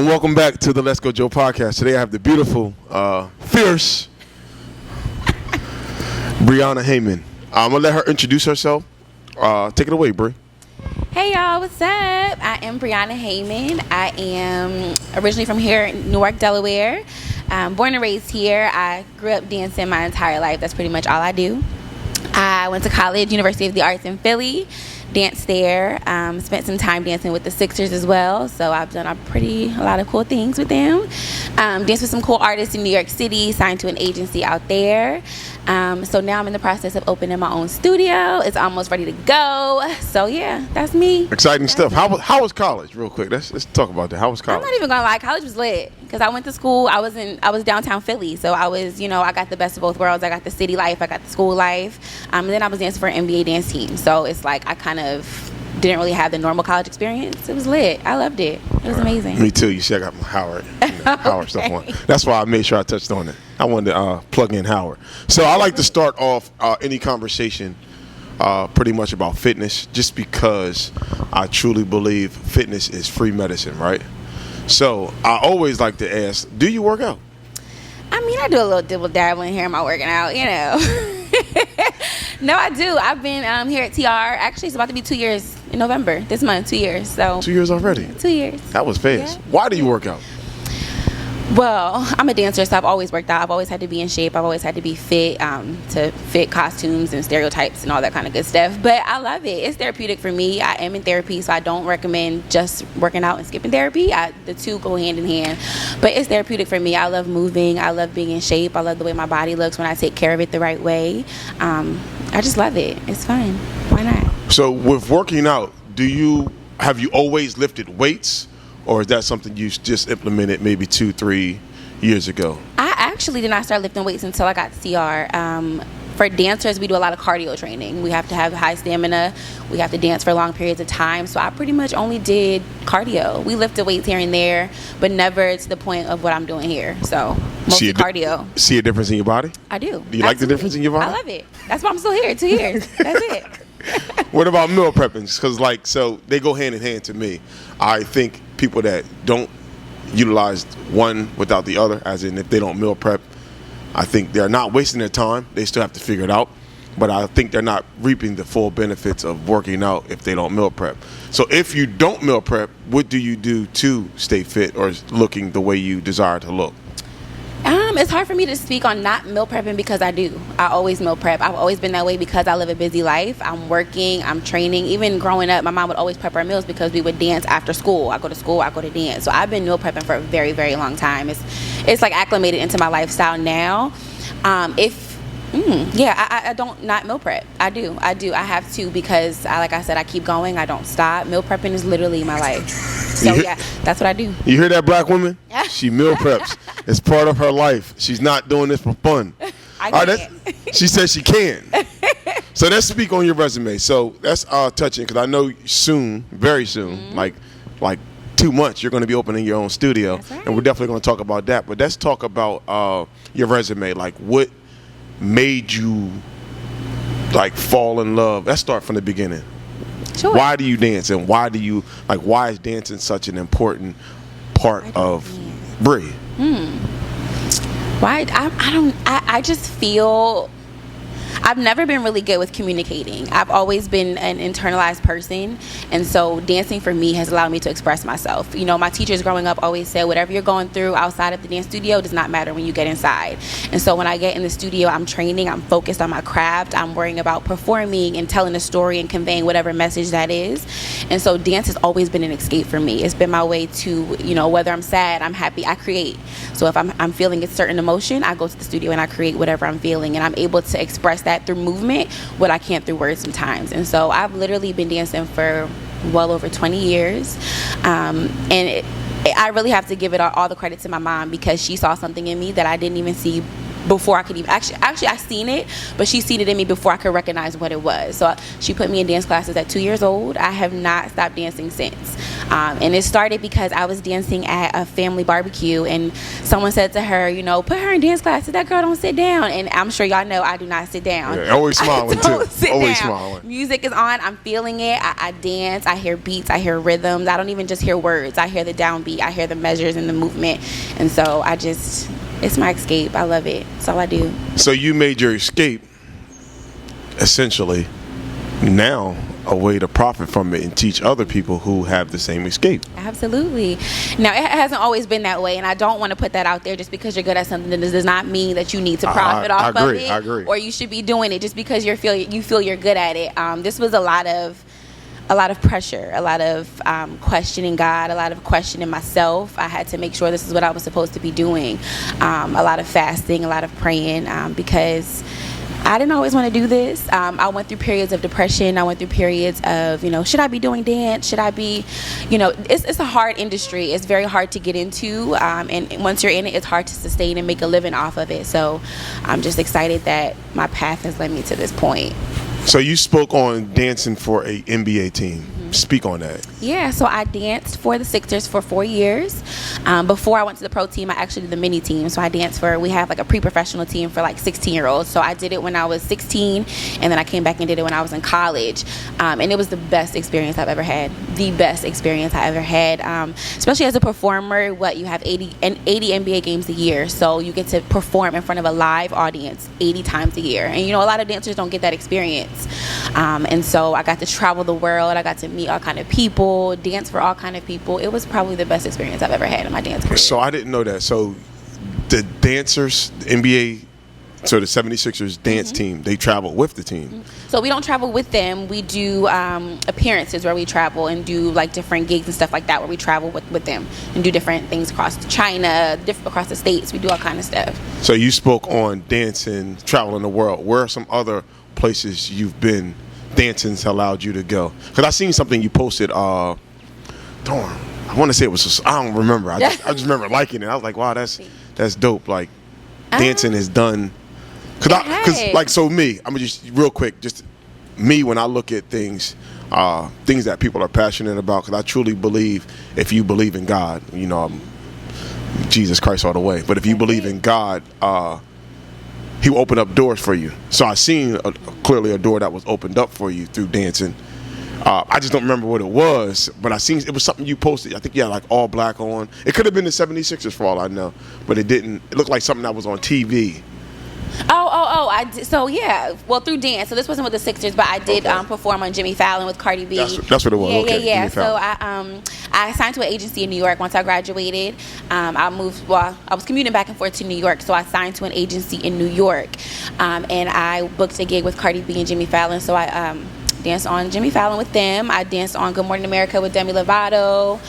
and welcome back to the Let's Go Joe podcast. Today I have the beautiful, fierce Brianna Heyman. I'm going to let her introduce herself. Take it away, Bri. Hey y'all, what's up? I am Brianna Heyman. I am originally from here in Newark, Delaware. Born and raised here. I grew up dancing my entire life. That's pretty much all I do. I went to college, University of the Arts in Philly. Danced there. Spent some time dancing with the Sixers as well. So I've done a lot of cool things with them. Danced with some cool artists in New York City. Signed to an agency out there. So now I'm in the process of opening my own studio. It's almost ready to go. So yeah, that's me. Exciting stuff. How was college, real quick? Let's talk about that. How was college? I'm not even gonna lie. College was lit because I went to school. I was downtown Philly, so I was, I got the best of both worlds. I got the city life. I got the school life. And then I was dancing for an NBA dance team. So it's like I kind of didn't really have the normal college experience. It was lit. I loved it. It was amazing. Me too. You see, I got my Howard stuff on. That's why I made sure I touched on it. I wanted to plug in Howard. So I like to start off any conversation pretty much about fitness, just because I truly believe fitness is free medicine, right? So I always like to ask, do you work out? I mean, I do a little dibble dabbling here in my working out, No, I do. I've been here at TR. Actually, it's about to be 2 years in November this month. 2 years. So 2 years already. 2 years. That was fast. Yeah. Why do you work out? Well, I'm a dancer, so I've always worked out. I've always had to be in shape. I've always had to be fit to fit costumes and stereotypes and all that kind of good stuff. But I love it. It's therapeutic for me. I am in therapy, so I don't recommend just working out and skipping therapy. The two go hand in hand. But it's therapeutic for me. I love moving. I love being in shape. I love the way my body looks when I take care of it the right way. I just love it. It's fun. Why not? So with working out, have you always lifted weights? Or is that something you just implemented maybe 2-3 years ago? I actually did not start lifting weights until I got to CR. For dancers, we do a lot of cardio training. We have to have high stamina. We have to dance for long periods of time. So I pretty much only did cardio. We lifted weights here and there, but never to the point of what I'm doing here. So mostly cardio. See a difference in your body? I do. Do you like the difference in your body? I love it. That's why I'm still here. 2 years. That's it. What about meal prepping? Because so they go hand in hand to me. I think people that don't utilize one without the other, as in if they don't meal prep, I think they're not wasting their time. They still have to figure it out. But I think they're not reaping the full benefits of working out if they don't meal prep. So if you don't meal prep, what do you do to stay fit or looking the way you desire to look? It's hard for me to speak on not meal prepping because I do. I always meal prep. I've always been that way because I live a busy life. I'm working, I'm training. Even growing up, my mom would always prep our meals because we would dance after school. I go to school, I go to dance. So I've been meal prepping for a very, very long time. It's like acclimated into my lifestyle now. I don't not meal prep. I do. I have to because, like I said, I keep going. I don't stop. Meal prepping is literally my life. So yeah, that's what I do. You hear that, black woman? She meal preps. It's part of her life. She's not doing this for fun. She says she can. So let's speak on your resume. So that's touching because I know soon, very soon, like 2 months, you're going to be opening your own studio. That's right. And we're definitely going to talk about that. But let's talk about your resume. Like, what made you fall in love? Let's start from the beginning. Sure. Why do you dance, and why is dancing such an important part of Bri? Why? I just feel I've never been really good with communicating. I've always been an internalized person, and so dancing for me has allowed me to express myself. My teachers growing up always said, whatever you're going through outside of the dance studio does not matter when you get inside. And so when I get in the studio, I'm training, I'm focused on my craft, I'm worrying about performing and telling a story and conveying whatever message that is. And so dance has always been an escape for me. It's been my way to, whether I'm sad, I'm happy, I create. So if I'm feeling a certain emotion, I go to the studio and I create whatever I'm feeling, and I'm able to express that through movement what I can't through words sometimes. And so I've literally been dancing for well over 20 years, and I really have to give it all the credit to my mom because she saw something in me that I didn't even see before I could even actually I seen it, but she seen it in me before I could recognize what it was. So she put me in dance classes at 2 years old. I have not stopped dancing since, and it started because I was dancing at a family barbecue, and someone said to her, you know, put her in dance classes. That girl don't sit down, and I'm sure y'all know I do not sit down. Yeah, always smiling too. Always smiling. Music is on. I'm feeling it. I dance. I hear beats. I hear rhythms. I don't even just hear words. I hear the downbeat. I hear the measures and the movement, and so it's my escape. I love it. That's all I do. So you made your escape, essentially, now a way to profit from it and teach other people who have the same escape. Absolutely. Now, it hasn't always been that way, and I don't want to put that out there. Just because you're good at something, that does not mean that you need to profit off of it. I agree. Or you should be doing it just because you feel you're good at it. This was a lot of pressure, a lot of questioning God, a lot of questioning myself. I had to make sure this is what I was supposed to be doing. A lot of fasting, a lot of praying, because I didn't always want to do this. I went through periods of depression. I went through periods of, should I be doing dance? Should I be, it's a hard industry. It's very hard to get into. And once you're in it, it's hard to sustain and make a living off of it. So I'm just excited that my path has led me to this point. So you spoke on dancing for a NBA team. Speak on that. Yeah, so I danced for the Sixers for 4 years. Before I went to the pro team, I actually did the mini team. So I danced we have like a pre-professional team for like 16-year-olds. So I did it when I was 16, and then I came back and did it when I was in college. And it was the best experience I've ever had. The best experience I ever had. Especially as a performer, you have 80 NBA games a year. So you get to perform in front of a live audience 80 times a year. And a lot of dancers don't get that experience. And so I got to travel the world. I got to meet all kind of people, dance for all kind of people. It was probably the best experience I've ever had in my dance career. So I didn't know that. So the dancers, the NBA, so the 76ers dance team, they travel with the team. So we don't travel with them. We do appearances where we travel and do like different gigs and stuff like that, where we travel with them and do different things across China, across the states. We do all kind of stuff. So you spoke on dancing, traveling the world. Where are some other places you've been dancing's allowed you to go? Because I seen something you posted. I want to say it was. I don't remember. I just remember liking it. I was like, wow, that's dope. Like dancing is done. Because me, I'm just real quick. Just me when I look at things that people are passionate about. Because I truly believe if you believe in God, Jesus Christ all the way. But if you believe in God, He will open up doors for you. So I seen clearly a door that was opened up for you through dancing. I just don't remember what it was, but I seen it was something you posted. I think you had like all black on. It could have been the 76ers for all I know, but it didn't. It looked like something that was on TV. I did. So yeah, well, through dance. So this wasn't with the Sixers, but I did perform on Jimmy Fallon with Cardi B. That's what it was. Yeah. So I signed to an agency in New York once I graduated. I moved. Well, I was commuting back and forth to New York, so I signed to an agency in New York, and I booked a gig with Cardi B and Jimmy Fallon. So I danced on Jimmy Fallon with them. I danced on Good Morning America with Demi Lovato.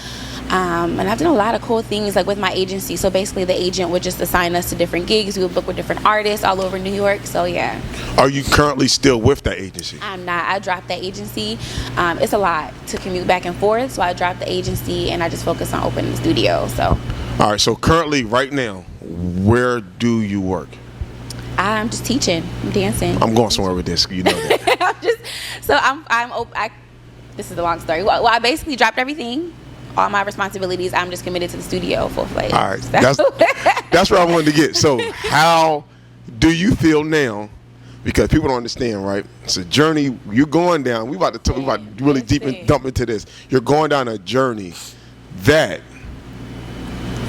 And I've done a lot of cool things like with my agency. So basically the agent would just assign us to different gigs. We would book with different artists all over New York. So yeah. Are you currently still with that agency? I'm not. I dropped that agency. It's a lot to commute back and forth. So I dropped the agency and I just focused on opening the studio. So. All right. So currently right now, where do you work? I'm just teaching. I'm dancing. I'm going somewhere with this. You know that. This is a long story. Well, I basically dropped everything. All my responsibilities, I'm just committed to the studio full-fledged. All right, that's where I wanted to get. So how do you feel now? Because people don't understand, right? It's a journey you're going down. We about to really deep and dump into this. You're going down a journey that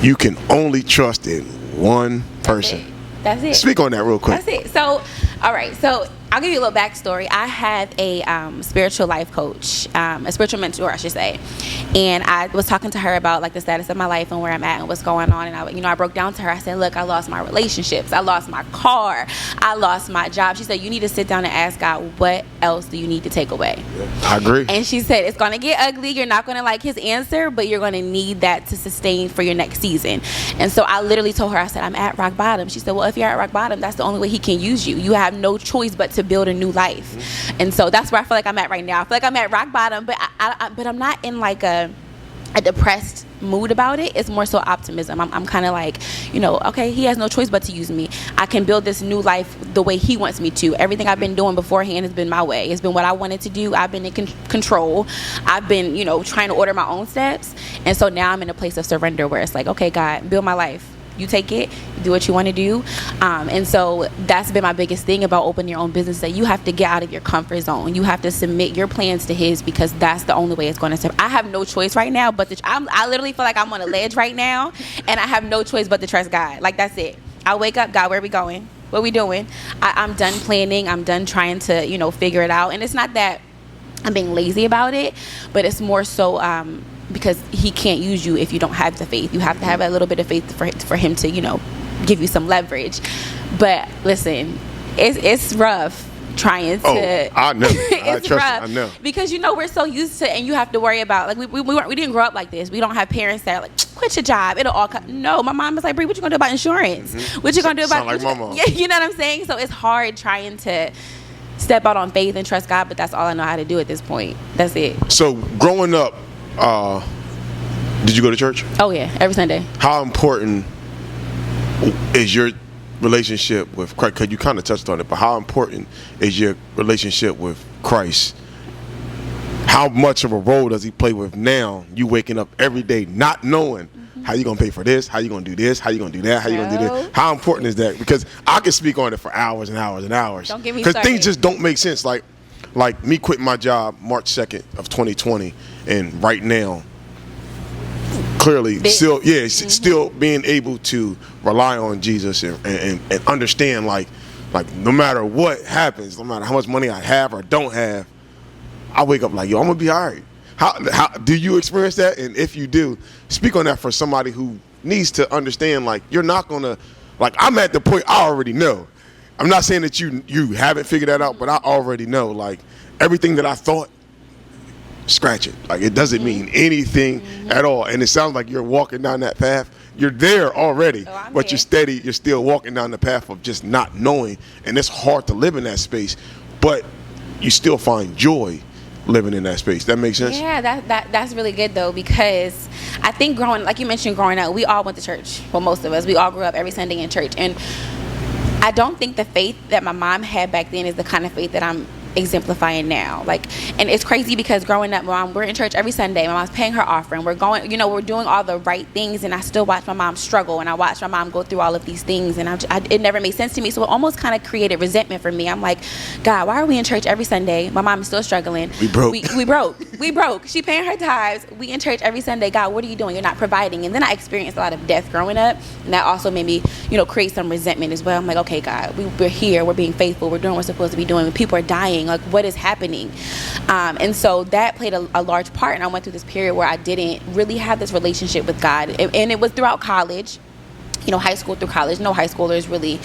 you can only trust in one person. That's it. Speak on that real quick. That's it. So, all right. So I'll give you a little backstory. I have a spiritual life coach, a spiritual mentor, I should say. And I was talking to her about like the status of my life and where I'm at and what's going on. And I broke down to her. I said, look, I lost my relationships. I lost my car. I lost my job. She said, you need to sit down and ask God, what else do you need to take away? I agree. And she said, it's going to get ugly. You're not going to like his answer, but you're going to need that to sustain for your next season. And so I literally told her, I said, I'm at rock bottom. She said, well, if you're at rock bottom, that's the only way he can use you. You have no choice but to build a new life. And so that's where I feel like I'm at right now. I feel like I'm at rock bottom, but I'm not in like a a depressed mood about it. It's more so optimism. I'm kind of like, okay, he has no choice but to use me. I can build this new life the way he wants me to. Everything I've been doing beforehand has been my way. It's been what I wanted to do. I've been in control. I've been, trying to order my own steps. And so now I'm in a place of surrender where it's like, okay, God, build my life. You take it, do what you want to do. And so that's been my biggest thing about opening your own business, that you have to get out of your comfort zone. You have to submit your plans to his, because that's the only way it's going to serve. I have no choice right now, but I literally feel like I'm on a ledge right now, and I have no choice but to trust God. Like, that's it. I wake up, God, where are we going? What are we doing? I'm done planning. I'm done trying to, figure it out. And it's not that I'm being lazy about it, but it's more so because he can't use you if you don't have the faith. You have to have a little bit of faith for him to, give you some leverage. But listen, it's rough trying to. Oh, I know. It's rough. I know. Because we're so used to, and you have to worry about, like, we didn't grow up like this. We don't have parents that are like, quit your job, it'll all come. No, my mom was like, Bree, what you gonna do about insurance? Mm-hmm. What you gonna do about? Sound like my mom. Yeah, you know what I'm saying. So it's hard trying to step out on faith and trust God, but that's all I know how to do at this point. That's it. So growing up, did you go to church? Oh yeah, every Sunday. How important is your relationship with Christ? Because you kind of touched on it, but how important is your relationship with Christ? How much of a role does he play with now? You waking up every day not knowing how you gonna pay for this, how you gonna do this, how you gonna do that, how you gonna do this. How important is that? Because I can speak on it for hours and hours and hours. Don't get me started. Because things just don't make sense. Like me quitting my job March 2nd of 2020, and right now, clearly still being able to rely on Jesus and understand like no matter what happens, no matter how much money I have or don't have, I wake up like, yo, I'm gonna be all right. How do you experience that? And if you do, speak on that for somebody who needs to understand, like, you're not gonna, like, I'm at the point I already know. I'm not saying that you haven't figured that out, but I already know, like, everything that I thought, scratch it. Like, it doesn't mean anything at all. And it sounds like you're walking down that path. You're there already, but you're steady. You're still walking down the path of just not knowing. And it's hard to live in that space, but you still find joy living in that space. That makes sense? Yeah, that's really good, though, because I think like you mentioned, growing up, we all went to church. Well, most of us, we all grew up every Sunday in church. And I don't think the faith that my mom had back then is the kind of faith that I'm exemplifying now. Like, and it's crazy because growing up, we're in church every Sunday. My mom's paying her offering. We're going, we're doing all the right things, and I still watch my mom struggle, and I watch my mom go through all of these things, and it never made sense to me. So it almost kind of created resentment for me. I'm like, God, why are we in church every Sunday? My mom is still struggling. We broke. We broke. She paying her tithes. We in church every Sunday. God, what are you doing? You're not providing. And then I experienced a lot of death growing up, and that also made me, create some resentment as well. I'm like, okay, God, we're here. We're being faithful. We're doing what we're supposed to be doing. People are dying. Like, what is happening? And so that played a large part. And I went through this period where I didn't really have this relationship with God. And it was throughout college, high school through college. No high schoolers really,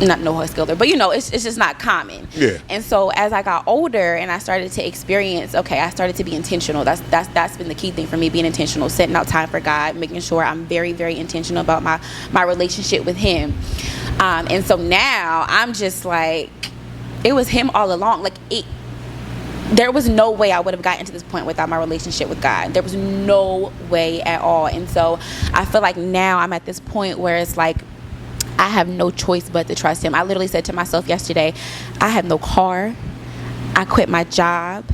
not no high schooler, but it's just not common. Yeah. And so as I got older and I started to experience, I started to be intentional. That's been the key thing for me, being intentional, setting out time for God, making sure I'm very, very intentional about my relationship with him. And so now I'm just like, it was him all along. Like, there was no way I would have gotten to this point without my relationship with God. There was no way at all. And so I feel like now I'm at this point where it's like, I have no choice but to trust him. I literally said to myself yesterday, I have no car. I quit my job.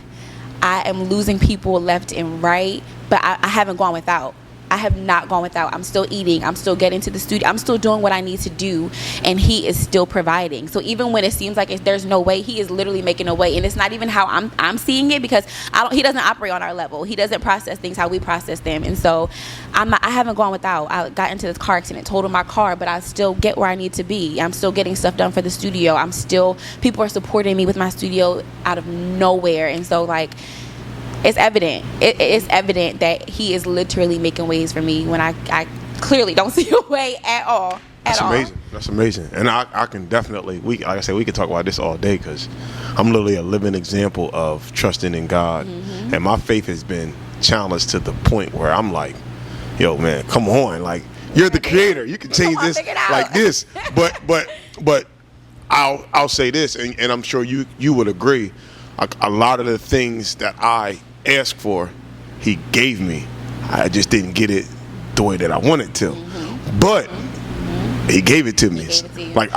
I am losing people left and right, but I haven't gone without. I have not gone without. I'm still eating. I'm still getting to the studio. I'm still doing what I need to do, and he is still providing. So even when it seems like there's no way, he is literally making a way. And it's not even how I'm seeing it, because he doesn't operate on our level. He doesn't process things how we process them. And so I haven't gone without. I got into this car accident, totaled my car, but I still get where I need to be. I'm still getting stuff done for the studio. People are supporting me with my studio out of nowhere. And so, like, it's evident. It's evident that he is literally making ways for me when I clearly don't see a way at all. That's amazing. That's amazing. And I can definitely, like I said, we could talk about this all day, because I'm literally a living example of trusting in God. Mm-hmm. And my faith has been challenged to the point where I'm like, yo, man, come on. Like, you're the creator. You can change this like this. But I'll say this, and I'm sure you would agree. A lot of the things that I asked for, he gave me. I just didn't get it the way that I wanted to. But he gave it to me. gave it to you. Like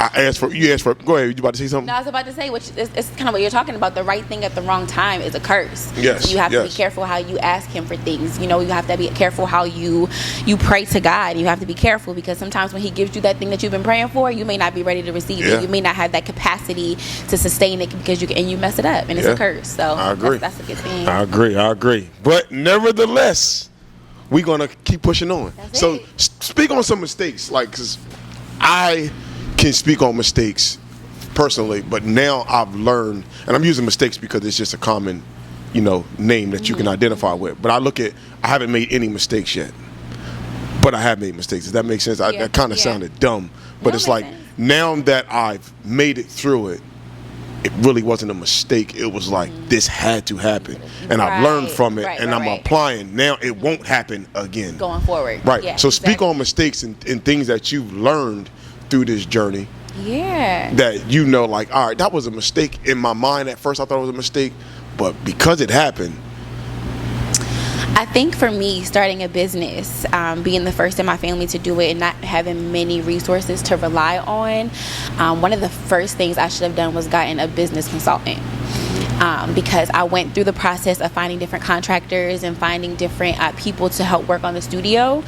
you asked for. Go ahead. You about to say something? No, I was about to say, which is kind of what you're talking about. The right thing at the wrong time is a curse. Yes, So you have to be yes. careful how you ask him for things. You have to be careful how you pray to God. You have to be careful because sometimes when he gives you that thing that you've been praying for, you may not be ready to receive Yeah. it. You may not have that capacity to sustain it because you mess it up, and it's Yeah. a curse. So I agree. That's a good thing. I agree. But nevertheless, we're gonna keep pushing on. That's So it. speak on some mistakes, like, cause I can speak on mistakes personally, but now I've learned, and I'm using mistakes because it's just a common, name that you can identify with. But I haven't made any mistakes yet, but I have made mistakes. Does that make sense? Yeah. That kind of Yeah. sounded dumb, but No, it's it like makes sense. now that I've made it through it, it really wasn't a mistake. It was like this had to happen, and I've learned Right, from it, right, and right, I'm right. applying. Now it won't happen again. Going forward. Right. Yeah, So speak exactly. on mistakes and things that you've learned through this journey Yeah. that like, all right, that was a mistake in my mind at first. I thought it was a mistake, but because it happened, I think for me, starting a business, being the first in my family to do it and not having many resources to rely on, one of the first things I should have done was gotten a business consultant. Because I went through the process of finding different contractors and finding different people to help work on the studio,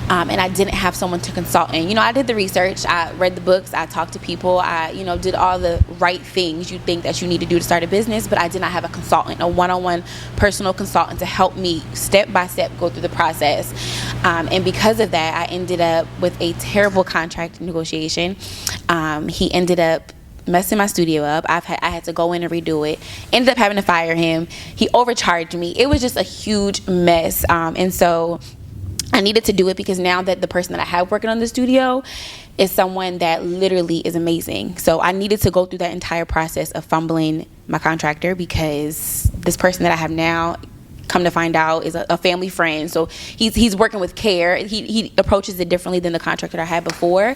and I didn't have someone to consult. And I did the research, I read the books, I talked to people, I did all the right things you think that you need to do to start a business, but I did not have a consultant, a one-on-one personal consultant to help me step by step go through the process. And because of that, I ended up with a terrible contract negotiation. He ended up messing my studio up. I had to go in and redo it. Ended up having to fire him. He overcharged me. It was just a huge mess. And so I needed to do it because now that the person that I have working on the studio is someone that literally is amazing. So I needed to go through that entire process of fumbling my contractor because this person that I have now, come to find out, is a family friend. So he's working with care. He approaches it differently than the contractor I had before.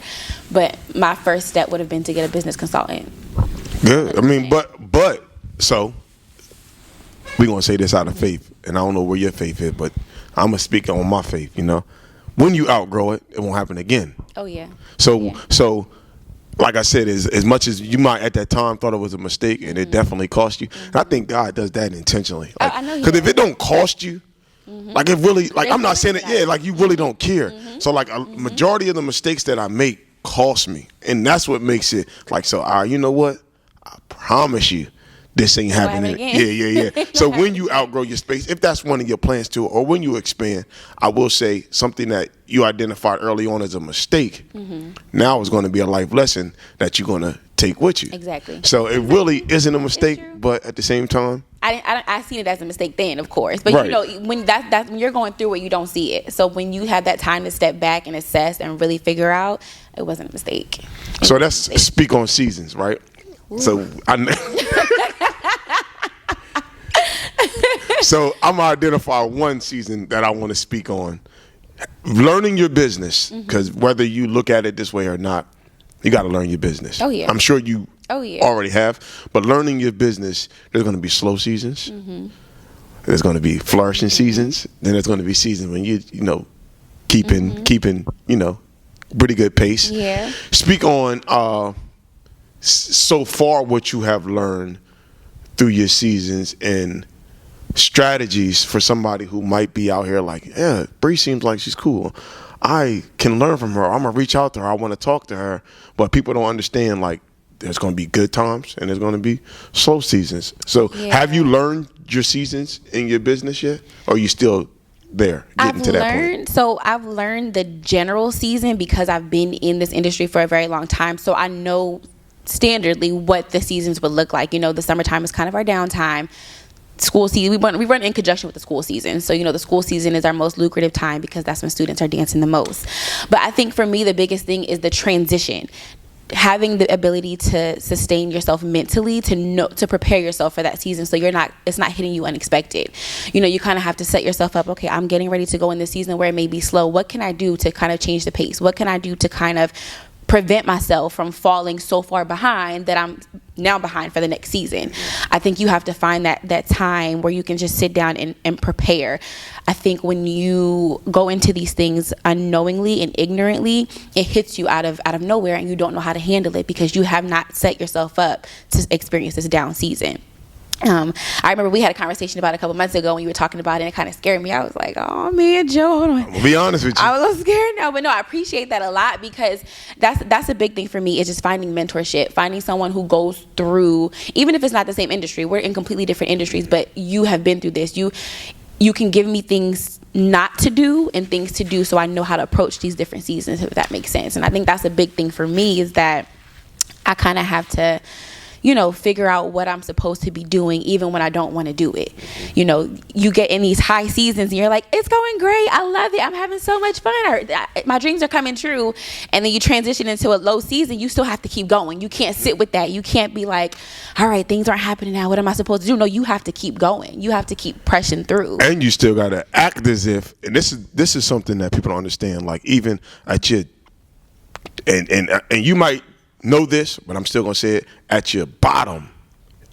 But my first step would have been to get a business consultant. good. I mean, but so we're gonna say this out of faith, and I don't know where your faith is, but I'm gonna speak on my faith. When you outgrow it, it won't happen again. Oh yeah. So like I said, as much as you might at that time thought it was a mistake, and it definitely cost you, and I think God does that intentionally. Like, I know He because if does. it don't cost you, like it really, like I'm not saying it, There's like you really don't care. So like a majority of the mistakes that I make cost me, and that's what makes it like so. You know what? I promise you, this ain't happening. happen again. Yeah. So when you outgrow your space, if that's one of your plans too, or when you expand, I will say something that you identified early on as a mistake, now is going to be a life lesson that you're going to take with you. Exactly. So it really isn't a mistake, true. but at the same time, I seen it as a mistake then, of course. But Right. when that's when you're going through it, you don't see it. So when you have that time to step back and assess and really figure out, it wasn't a mistake. so that's speak on seasons, right? So So I'm gonna identify one season that I want to speak on. Learning your business, because whether you look at it this way or not, you got to learn your business. Oh, yeah. I'm sure you Oh, yeah. already have, but learning your business, there's going to be slow seasons. There's going to be flourishing seasons. Then there's going to be seasons when you keeping pretty good pace. Yeah. Speak on so far what you have learned through your seasons and strategies for somebody who might be out here like, yeah, Bree seems like she's cool. I can learn from her. I'm gonna reach out to her. I want to talk to her. But people don't understand, like, there's gonna be good times and there's gonna be slow seasons. So Yeah. have you learned your seasons in your business yet? Or are you still there, getting to that point? So I've learned the general season because I've been in this industry for a very long time. So I know standardly what the seasons would look like. The summertime is kind of our downtime. School season, we run in conjunction with the school season. So, the school season is our most lucrative time because that's when students are dancing the most. But I think for me, the biggest thing is the transition. Having the ability to sustain yourself mentally, to prepare yourself for that season, so it's not hitting you unexpected. You kind of have to set yourself up. Okay, I'm getting ready to go in this season where it may be slow. What can I do to kind of change the pace? What can I do to kind of prevent myself from falling so far behind that I'm now behind for the next season. I think you have to find that time where you can just sit down and prepare. I think when you go into these things unknowingly and ignorantly, it hits you out of nowhere, and you don't know how to handle it because you have not set yourself up to experience this down season. I remember we had a conversation about it a couple months ago when you were talking about it, and it kind of scared me. I was like, oh man, Joe, hold on. I'm gonna be honest with you. I was a little scared now, but no, I appreciate that a lot because that's a big thing for me, is just finding mentorship, finding someone who goes through, even if it's not the same industry, we're in completely different industries, but you have been through this. You can give me things not to do and things to do, so I know how to approach these different seasons, if that makes sense. And I think that's a big thing for me, is that I kind of have to, figure out what I'm supposed to be doing even when I don't want to do it. You get in these high seasons and you're like, it's going great, I love it, I'm having so much fun, or my dreams are coming true. And then you transition into a low season, you still have to keep going. You can't sit with that. You can't be like, all right, things aren't happening now, what am I supposed to do? No, you have to keep going. You have to keep pressing through. And you still gotta act as if, and this is something that people don't understand, like even at your, and you might know this, but I'm still gonna say it, at your bottom,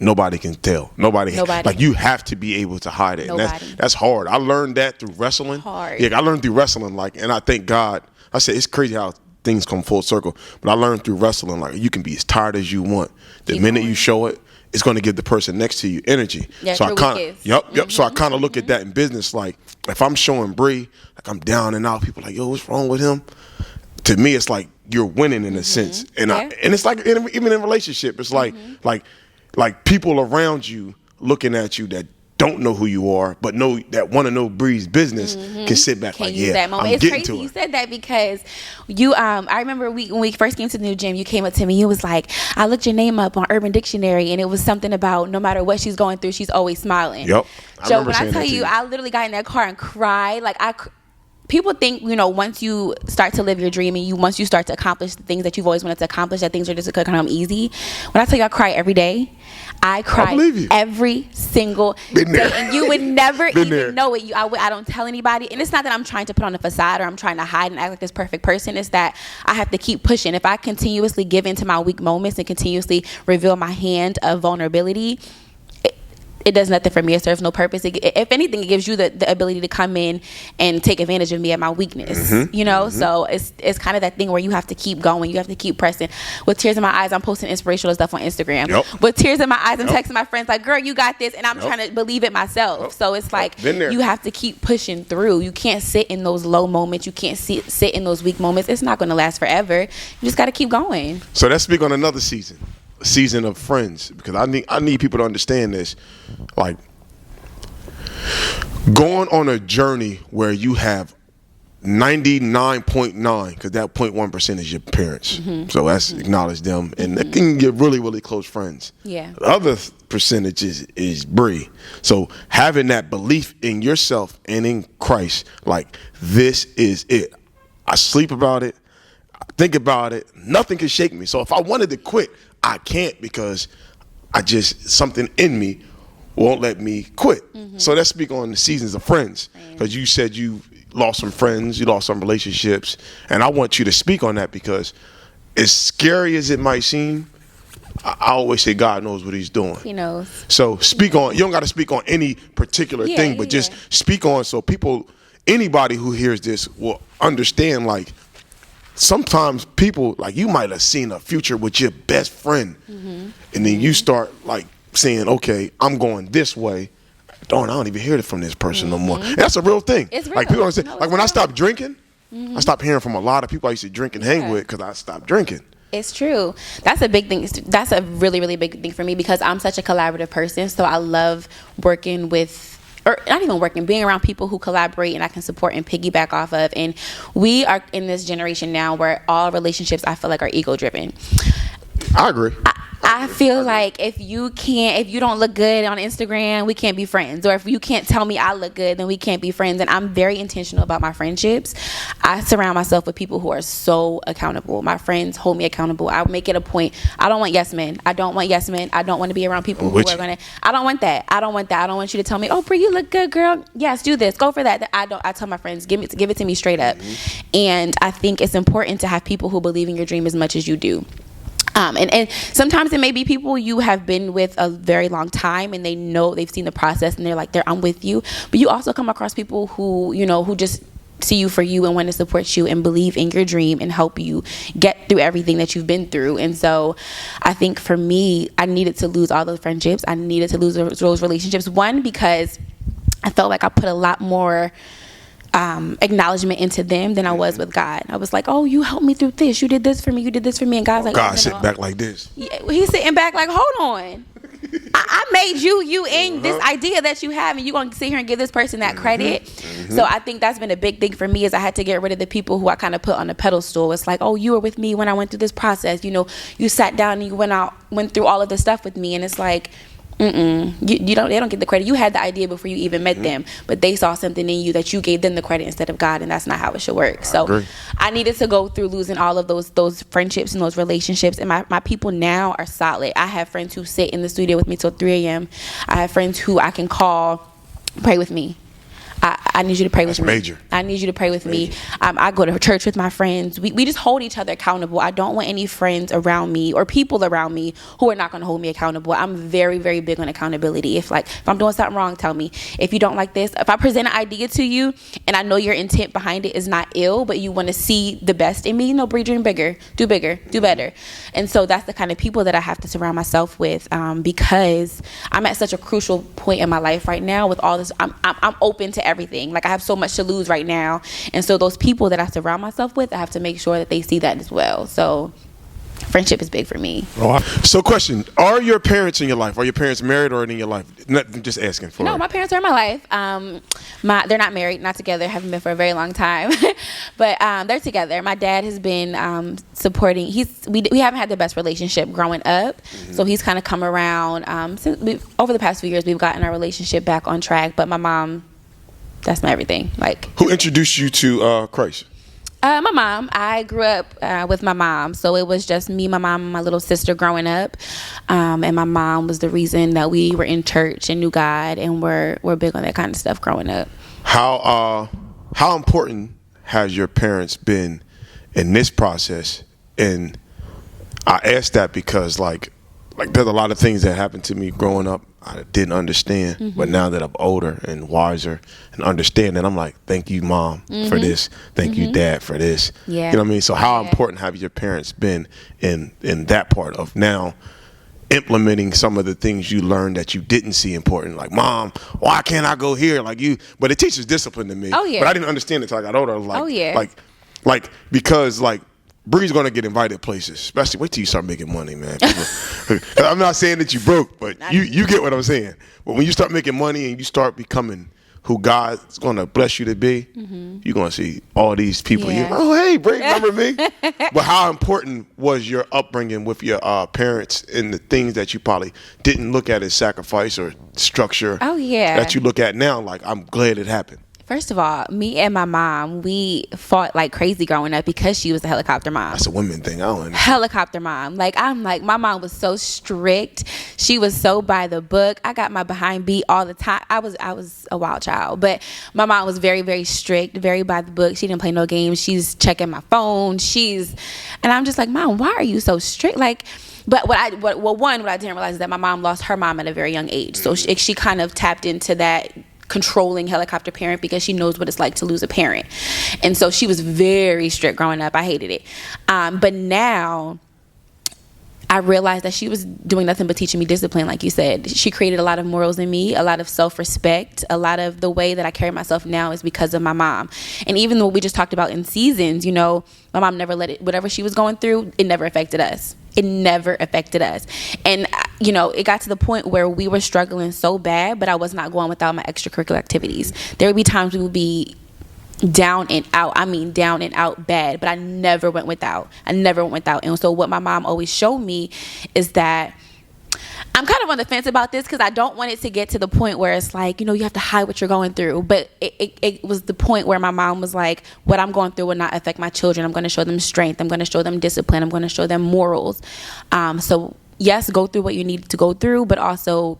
nobody can tell. Nobody. Like, you have to be able to hide it. And that's hard. I learned that through wrestling. Yeah, I learned through wrestling. And I thank God. I said, it's crazy how things come full circle. But I learned through wrestling, like, you can be as tired as you want. The minute you show it, it's going to give the person next to you energy. Yeah, so I kind of, So I kind of look at that in business. Like, if I'm showing Bree, like, I'm down and out, people are like, yo, what's wrong with him? To me, it's like you're winning in a sense, and and it's like even in relationship, it's like people around you looking at you that don't know who you are, but want to know Bree's business, can sit back like, yeah, that moment. It's crazy you said that, because you I remember when we first came to the new gym, you came up to me, you was like, I looked your name up on Urban Dictionary, and it was something about no matter what she's going through, she's always smiling. Yep. Joe, when I tell you, I literally got in that car and cried. Like, people think, once you start to live your dream and once you start to accomplish the things that you've always wanted to accomplish, that things are just going to come easy. When I tell you I cry every day, I cry every single day, and you would never even know it. I don't tell anybody, and it's not that I'm trying to put on a facade or I'm trying to hide and act like this perfect person. It's that I have to keep pushing. If I continuously give into my weak moments and continuously reveal my hand of vulnerability, it does nothing for me. It serves no purpose. If anything, it gives you the ability to come in and take advantage of me at my weakness. So it's kind of that thing where you have to keep going. You have to keep pressing. With tears in my eyes, I'm posting inspirational stuff on Instagram. With tears in my eyes, I'm texting my friends like, girl, you got this, and I'm trying to believe it myself. So it's like you have to keep pushing through. You can't sit in those low moments. You can't sit in those weak moments. It's not going to last forever. You just got to keep going. So let's speak on another season of Friends, because I need people to understand this. Like, going on a journey where you have 99.9, because that 0.1% is your parents, so let's acknowledge them, and they can get really, really close friends. Yeah. The other percentage is Bree. So having that belief in yourself and in Christ, like, this is it. I sleep about it, I think about it, nothing can shake me. So if I wanted to quit, I can't, because something in me won't let me quit. So let's speak on the seasons of Friends, because you said you lost some friends, you lost some relationships, and I want you to speak on that, because as scary as it might seem, I always say God knows what he's doing. He knows. So speak on, you don't got to speak on any particular thing, but just speak on, so anybody who hears this will understand, like, sometimes people, like, you might have seen a future with your best friend, and then you start, like, saying, okay, I'm going this way. Darn, I don't even hear it from this person no more. And that's a real thing. It's real. Like, people don't say, like, when I stopped drinking, I stopped hearing from a lot of people I used to drink and hang with, because I stopped drinking. It's true. That's a big thing. That's a really, really big thing for me, because I'm such a collaborative person. So I love working with, or not even working, being around people who collaborate and I can support and piggyback off of. And we are in this generation now where all relationships, I feel like, are ego driven. I agree. I I feel like if you don't look good on Instagram, we can't be friends. Or if you can't tell me I look good, then we can't be friends. And I'm very intentional about my friendships. I surround myself with people who are so accountable. My friends hold me accountable. I make it a point. I don't want yes men. I don't want to be around people who are going to. I don't want that. I don't want you to tell me, oh, Brie, you look good, girl. Yes, do this. Go for that. I tell my friends, give it to me straight up. And I think it's important to have people who believe in your dream as much as you do. And sometimes it may be people you have been with a very long time, and they've seen the process, and they're like, I'm with you. But you also come across people who just see you for you and want to support you and believe in your dream and help you get through everything that you've been through. And so I think for me, I needed to lose all those friendships. I needed to lose those relationships. One, because I felt like I put a lot more acknowledgement into them than I was with God. I was like, oh, you helped me through this. You did this for me. You did this for me. And God's like, God sitting back like this. Yeah, he's sitting back like, hold on. I made you in this idea that you have, and you're going to sit here and give this person that credit. So I think that's been a big thing for me, is I had to get rid of the people who I kind of put on the pedestal. It's like, oh, you were with me when I went through this process. You sat down and you went through all of this stuff with me. And it's like, they don't get the credit. You had the idea before you even met them, but they saw something in you that you gave them the credit instead of God, and that's not how it should work. So I needed to go through losing all of those friendships and those relationships, and my people now are solid. I have friends who sit in the studio with me till 3 a.m. I have friends who I can call, pray with me. I need you to pray with me. Major. I need you to pray with me. I go to church with my friends. We just hold each other accountable. I don't want any friends around me or people around me who are not going to hold me accountable. I'm very, very big on accountability. If I'm doing something wrong, tell me. If you don't like this, if I present an idea to you and I know your intent behind it is not ill, but you want to see the best in me, Bree, dream bigger, do better. And so that's the kind of people that I have to surround myself with, because I'm at such a crucial point in my life right now with all this. I'm open to everything. Like, I have so much to lose right now, and so those people that I surround myself with, I have to make sure that they see that as well. So friendship is big for me. So question, are your parents in your life? Are your parents married or in your life? Just asking for. No, my parents are in my life. They're not married, not together, haven't been for a very long time. But they're together. My dad has been supporting. We haven't had the best relationship growing up, so he's kind of come around. Over the past few years, we've gotten our relationship back on track. But my mom, that's my everything. Who introduced you to Christ? My mom. I grew up with my mom, so it was just me, my mom, and my little sister growing up. And my mom was the reason that we were in church and knew God, and we're big on that kind of stuff growing up. How important has your parents been in this process? And I ask that because like there's a lot of things that happened to me growing up I didn't understand, but now that I'm older and wiser and understanding, I'm like, thank you, Mom, for this. Thank you, Dad, for this. Yeah. You know what I mean? So how important have your parents been in that part of now implementing some of the things you learned that you didn't see important? Like, Mom, why can't I go here? But it teaches discipline to me. Oh, yeah. But I didn't understand it until I got older. I was like, oh, yeah. Because Bree's gonna get invited places, especially wait till you start making money, man. I'm not saying that you broke, but you get what I'm saying. But when you start making money and you start becoming who God's gonna bless you to be, you're gonna see all these people. Yeah. Oh, hey, Bree, remember me? But how important was your upbringing with your parents and the things that you probably didn't look at as sacrifice or structure? Oh, yeah. That you look at now, like, I'm glad it happened. First of all, me and my mom, we fought like crazy growing up because she was a helicopter mom. That's a women thing. I don't understand. Helicopter mom. My mom was so strict. She was so by the book. I got my behind beat all the time. I was a wild child, but my mom was very, very strict, very by the book. She didn't play no games. She's checking my phone. And I'm just like, Mom, why are you so strict? But what I didn't realize is that my mom lost her mom at a very young age. So she kind of tapped into that controlling helicopter parent because she knows what it's like to lose a parent. And so she was very strict growing up. I hated it. But now I realized that she was doing nothing but teaching me discipline, like you said. She created a lot of morals in me, a lot of self-respect. A lot of the way that I carry myself now is because of my mom. And even though we just talked about in seasons, my mom never let it, whatever she was going through, it never affected us. It never affected us. And, it got to the point where we were struggling so bad, but I was not going without my extracurricular activities. There would be times we would be down and out. I mean, down and out bad, but I never went without. And so what my mom always showed me is that I'm kind of on the fence about this because I don't want it to get to the point where it's like, you have to hide what you're going through. But it was the point where my mom was like, what I'm going through will not affect my children. I'm going to show them strength. I'm going to show them discipline. I'm going to show them morals. So yes, go through what you need to go through, but also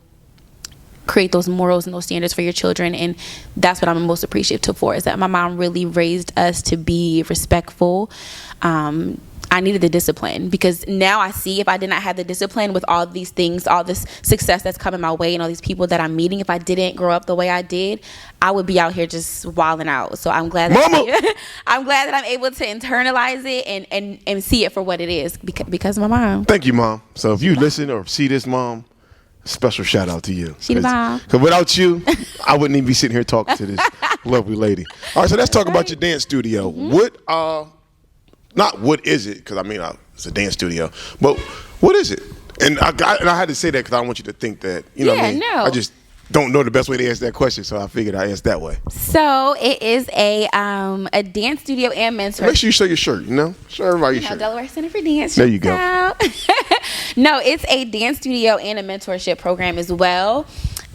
create those morals and those standards for your children. And that's what I'm most appreciative for, is that my mom really raised us to be respectful. I needed the discipline, because now I see, if I did not have the discipline with all these things, all this success that's coming my way and all these people that I'm meeting, if I didn't grow up the way I did, I would be out here just wilding out. So I'm glad that I'm glad that I'm able to internalize it and see it for what it is because of my mom. Thank you, Mom. So if you listen or see this, Mom, special shout out to you. She the mom. Because without you, I wouldn't even be sitting here talking to this lovely lady. All right, so let's talk about your dance studio. Not what is it, because I mean it's a dance studio, but what is it? And I had to say that because I don't want you to think that, what I mean? No. I just don't know the best way to answer that question, so I figured I'd ask that way. So it is a dance studio and mentor. Make sure you show your shirt, Show everybody your shirt. Delaware Center for Dance. There you go. No, it's a dance studio and a mentorship program as well.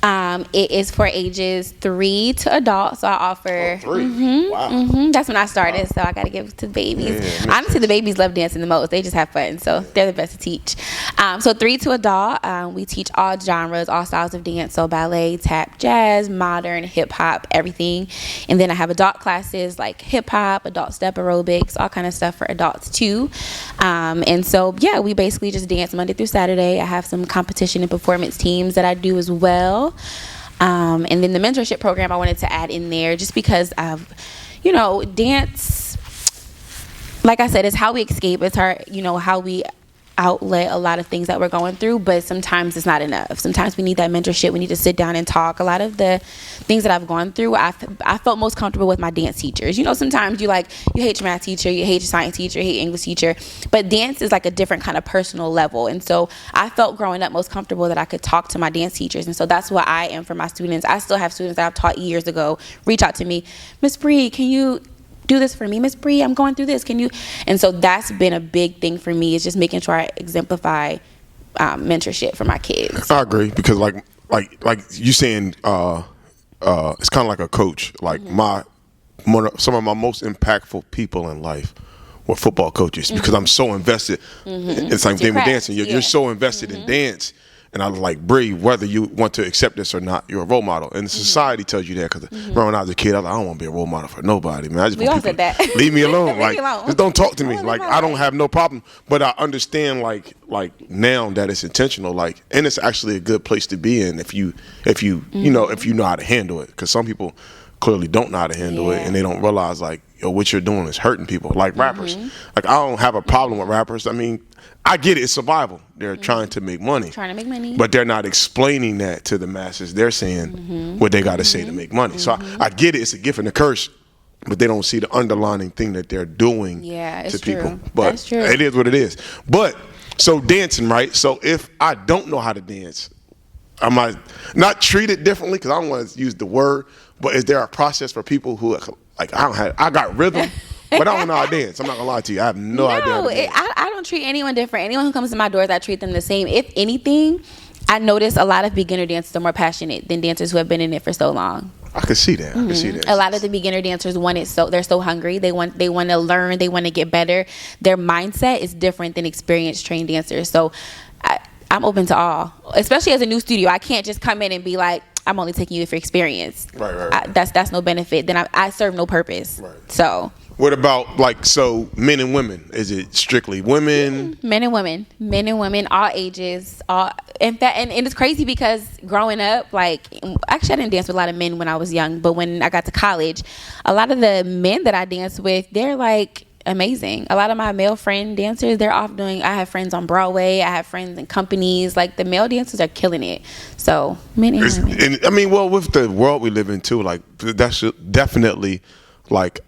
It is for ages 3 to adult, so I offer. 3. Wow. That's when I started, so I got to give it to the babies. Honestly, the babies love dancing the most. They just have fun, so they're the best to teach. So 3 to adult, we teach all genres, all styles of dance, so ballet, tap, jazz, modern, hip hop, everything. And then I have adult classes like hip hop, adult step aerobics, all kind of stuff for adults too. And so yeah, we basically just dance Monday through Saturday. I have some competition and performance teams that I do as well. And then the mentorship program I wanted to add in there just because of, dance, like I said, is how we escape. It's how we outlet a lot of things that we're going through, but sometimes it's not enough. Sometimes we need that mentorship. We need to sit down and talk. A lot of the things that I've gone through, I felt most comfortable with my dance teachers. Sometimes you hate your math teacher, you hate your science teacher, you hate English teacher, but dance is like a different kind of personal level. And so I felt growing up most comfortable that I could talk to my dance teachers. And so that's what I am for my students. I still have students that I've taught years ago reach out to me, Miss Bree, can you do this for me? Miss Bree, I'm going through this. Can you? And so that's been a big thing for me, is just making sure I exemplify mentorship for my kids. I agree, because like you saying, it's kind of like a coach. Like some of my most impactful people in life were football coaches, because I'm so invested. It's like thing with dancing. You're so invested in dance. And I was like, Bree, whether you want to accept this or not, you're a role model. And society tells you that, because remember when I was a kid, I was like, I don't want to be a role model for nobody, man. I just we all said that. Leave me alone. Leave me alone. Just don't talk to me. Like, I don't have no problem. But I understand, like now that it's intentional, and it's actually a good place to be in if you know how to handle it. Because some people clearly don't know how to handle it, and they don't realize, what you're doing is hurting people. Like rappers. Like, I don't have a problem with rappers. I mean, I get it. It's survival. They're trying to make money. But they're not explaining that to the masses. They're saying what they got to say to make money. So I get it. It's a gift and a curse. But they don't see the underlying thing that they're doing to people. But that's true. It is what it is. But, so dancing, right? So if I don't know how to dance, I might not treat it differently, because I don't want to use the word. But is there a process for people who, I got rhythm, but I don't know how to dance. I'm not going to lie to you. I have no idea how to dance. I don't treat anyone different. Anyone who comes to my doors, I treat them the same. If anything, I notice a lot of beginner dancers are more passionate than dancers who have been in it for so long. I can see that. I can see that. A lot of the beginner dancers want it, so they're so hungry. They want to learn. They want to get better. Their mindset is different than experienced trained dancers. So I'm open to all, especially as a new studio. I can't just come in and be like, I'm only taking you for experience. Right. That's no benefit. Then I serve no purpose. Right. So. What about men and women? Is it strictly women? Men and women, all ages, and it's crazy because growing up, actually I didn't dance with a lot of men when I was young, but when I got to college, a lot of the men that I danced with, they're amazing. A lot of my male friend dancers, they're off doing. I have friends on Broadway. I have friends in companies. The male dancers are killing it. So men and women. And I mean, well, with the world we live in too, that's definitely. Like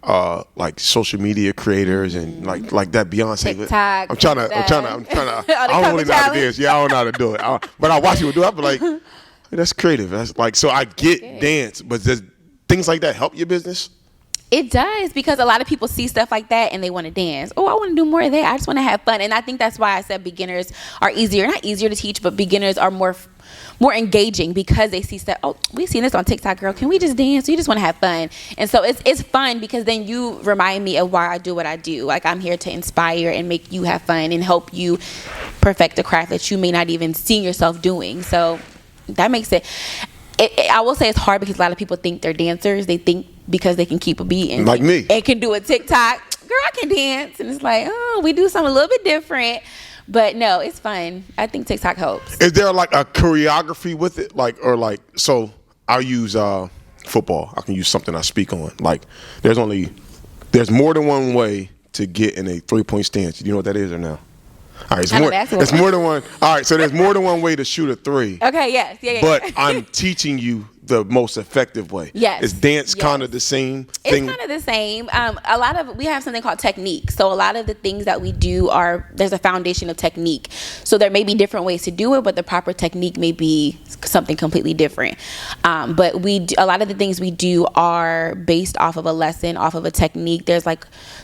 social media creators and like that Beyonce. TikTok. I'm trying to. I don't really know how to dance. Yeah, I don't know how to do it. But I watch people do it. I be like, that's creative. That's so I get dance, but does things like that help your business? It does, because a lot of people see stuff like that and they want to dance. Oh, I want to do more of that. I just want to have fun. And I think that's why I said beginners are not easier to teach, but beginners are more engaging, because they see stuff. Oh, we've seen this on TikTok, girl. Can we just dance? We just want to have fun. And so it's fun, because then you remind me of why I do what I do. Like, I'm here to inspire and make you have fun and help you perfect a craft that you may not even see yourself doing. So that makes it I will say it's hard, because a lot of people think they're dancers. They think because they can keep a beat and like me and can do a TikTok, girl, I can dance. And it's like, oh, we do something a little bit different. But no, it's fun. I think TikTok helps. Is there like a choreography with it? So I'll use football. I can use something I speak on. Like, there's more than one way to get in a 3-point stance. You know what that is or no? All right, it's more than one. All right, so there's more than one way to shoot a 3. Okay, yes. Yeah. But I'm teaching you the most effective way. Yes. Is dance kind of the same thing? It's kind of the same. We have something called technique. So a lot of the things that we do there's a foundation of technique. So there may be different ways to do it, but the proper technique may be something completely different. But a lot of the things we do are based off of a lesson, off of a technique.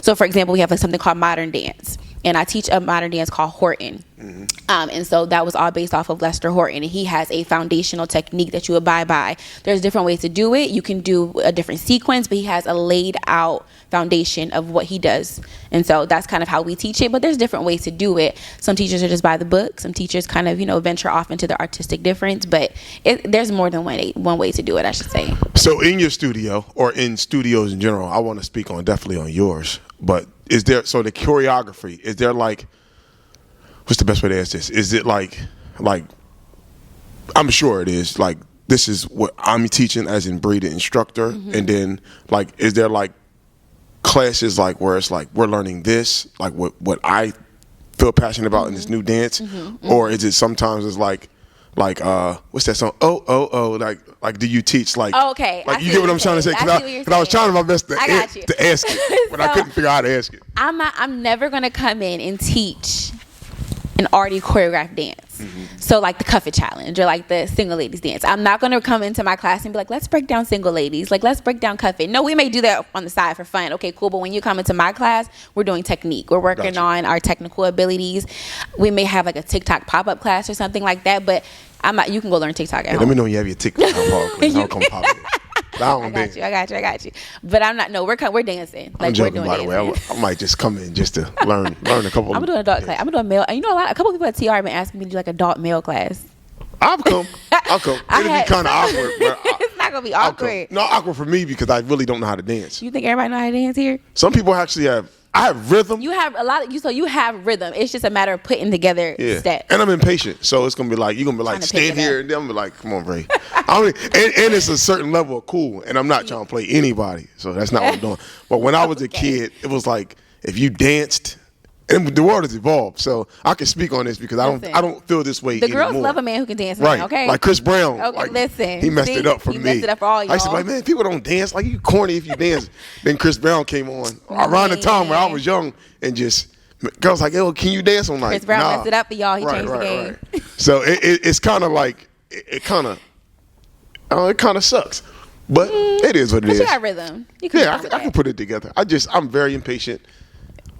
So for example, we have something called modern dance. And I teach a modern dance called Horton. Mm-hmm. And so that was all based off of Lester Horton. And he has a foundational technique that you abide by. There's different ways to do it. You can do a different sequence, but he has a laid out foundation of what he does. And so that's kind of how we teach it. But there's different ways to do it. Some teachers are just by the book. Some teachers kind of, venture off into the artistic difference. But there's more than one way to do it, I should say. So in your studio, or in studios in general, I want to speak definitely on yours. But is there, so the choreography, is there like, what's the best way to ask this? Is it like, I'm sure it is, like, this is what I'm teaching as in Bree, the instructor. Mm-hmm. And then, like, is there like classes like where it's like, we're learning this, like what I feel passionate about in this new dance? Mm-hmm. Or is it sometimes it's like what's that song? Oh, like do you teach like? Oh, okay. Like, you get what I'm trying to say? Because I was trying my best to ask it, but I couldn't figure out how to ask it. I'm never gonna come in and teach an already choreographed dance. Mm-hmm. So like the Cuff It Challenge or like the Single Ladies dance. I'm not gonna come into my class and be like, let's break down Single Ladies. Like, let's break down Cuff It. No, we may do that on the side for fun. Okay, cool. But when you come into my class, we're doing technique. We're working on our technical abilities. We may have like a TikTok pop-up class or something like that. But you can go learn TikTok at home. Let me know when you have your TikTok class. I'll come pop it. I got you. But I'm not. No, we're dancing. Like, I'm joking, by the way. I might just come in just to learn a couple. I'm doing adult class. I'm doing male. And a couple people at TR have been asking me to do like adult male class. I'll come. It'll be kind of awkward. It's not gonna be awkward. No, awkward for me because I really don't know how to dance. You think everybody know how to dance here? Some people actually have. I have rhythm. You have a lot of so you have rhythm. It's just a matter of putting together steps. And I'm impatient, so it's gonna be like you're gonna be like stand here, and then I'm gonna be like, come on, Ray. And it's a certain level of cool, and I'm not trying to play anybody, so that's not what I'm doing. But when I was a kid, it was like if you danced. And the world has evolved, so I can speak on this because I don't feel this way anymore. The girls love a man who can dance, right? Man, okay, like Chris Brown. Okay, like, listen, he messed it up for me. He messed it up for all y'all. I used to be like, man, people don't dance. Like, you corny if you dance. Then Chris Brown came on around the time where I was young, and just girls like, yo, can you dance? I'm like, Chris Brown messed it up for y'all. He changed the game. Right. So it's kind of like it kind of sucks, but it is what it is. You got rhythm. I can put it together. I'm very impatient.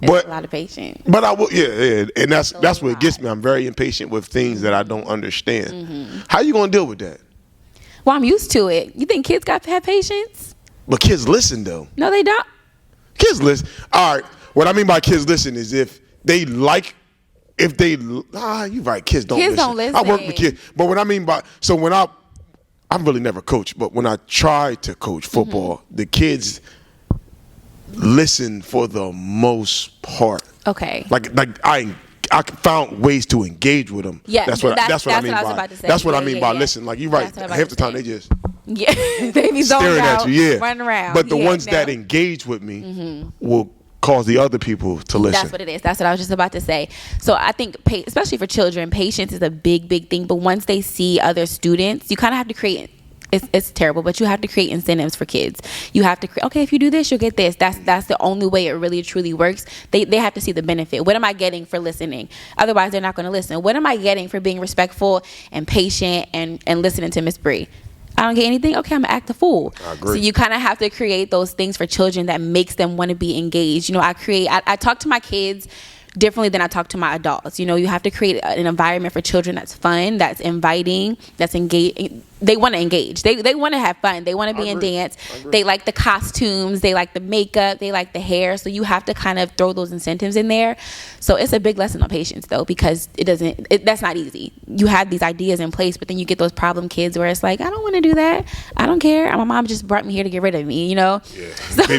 But a lot of patience. But I will, and that's what it gets me. I'm very impatient with things that I don't understand. Mm-hmm. How you gonna deal with that? Well, I'm used to it. You think kids got to have patience? But kids listen though. No, they don't. Kids listen. All right. What I mean by kids listen is you're right. Kids don't listen. Kids don't listen. I work with kids, but what I mean by I'm really never coached, but when I try to coach football, the kids listen for the most part. Okay. Like I found ways to engage with them. Yeah, that's what I mean by. That's what I mean by listen. Like, you're right. Half the time they just they be staring at you. Running around. But the ones that engage with me will cause the other people to listen. That's what it is. That's what I was just about to say. So I think, especially for children, patience is a big, big thing. But once they see other students, you kind of have to create. It's terrible, but you have to create incentives for kids. You have to okay, if you do this, you'll get this. That's the only way it really truly works. They have to see the benefit. What am I getting for listening? Otherwise, they're not going to listen. What am I getting for being respectful and patient and listening to Miss Bree? I don't get anything. Okay, I'm gonna act a fool. I agree. So you kind of have to create those things for children that makes them want to be engaged. You know, I talk to my kids differently than I talk to my adults. You know, you have to create an environment for children that's fun, that's inviting, that's engaged. They want to engage. They want to have fun. They want to be in dance. They like the costumes. They like the makeup. They like the hair. So you have to kind of throw those incentives in there. So it's a big lesson on patience, though, because that's not easy. You have these ideas in place, but then you get those problem kids where it's like, I don't want to do that. I don't care. My mom just brought me here to get rid of me, you know? Yeah. So, for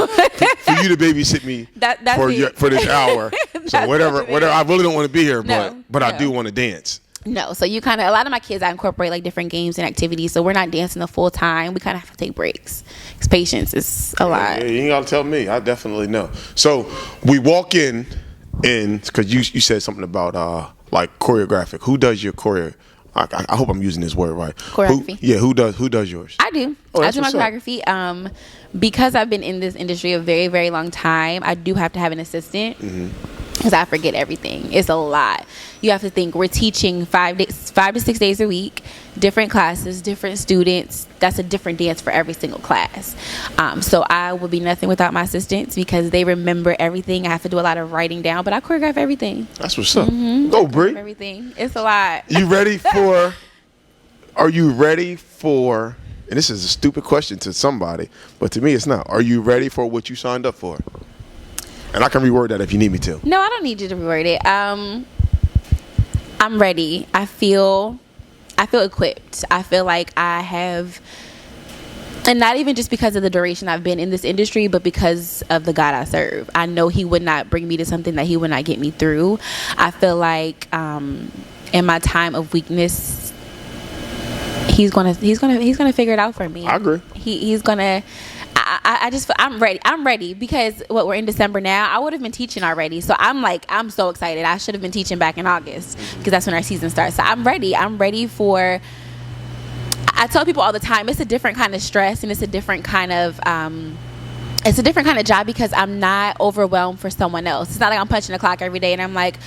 you to babysit me for this hour. So whatever. I really don't want to be here, but I do want to dance. No, so you kind of, a lot of my kids, I incorporate like different games and activities, so we're not dancing the full time. We kind of have to take breaks. Because patience is a lot. Yeah, you ain't got to tell me. I definitely know. So we walk in, because you said something about like choreographic. Who does your choreo? I hope I'm using this word right. Choreography. Who does yours? I do. I do my choreography. Because I've been in this industry a very, very long time, I do have to have an assistant. Because I forget everything. It's a lot. You have to think we're teaching 5 to 6 days a week, different classes, different students. That's a different dance for every single class. So I will be nothing without my assistants because they remember everything. I have to do a lot of writing down, but I choreograph everything. That's what's up. Go, Bree. Everything. It's a lot. Are you ready for, and this is a stupid question to somebody, but to me it's not. Are you ready for what you signed up for? And I can reword that if you need me to. No, I don't need you to reword it. I'm ready. I feel equipped. I feel like I have, and not even just because of the duration I've been in this industry, but because of the God I serve. I know He would not bring me to something that He would not get me through. I feel like in my time of weakness, He's gonna figure it out for me. I agree. He's gonna. I'm ready. I'm ready because we're in December now. I would have been teaching already. So I'm so excited. I should have been teaching back in August because that's when our season starts. So I'm ready. I'm ready for, I tell people all the time, it's a different kind of stress and it's a different kind of job because I'm not overwhelmed for someone else. It's not like I'm punching the clock every day and I'm like,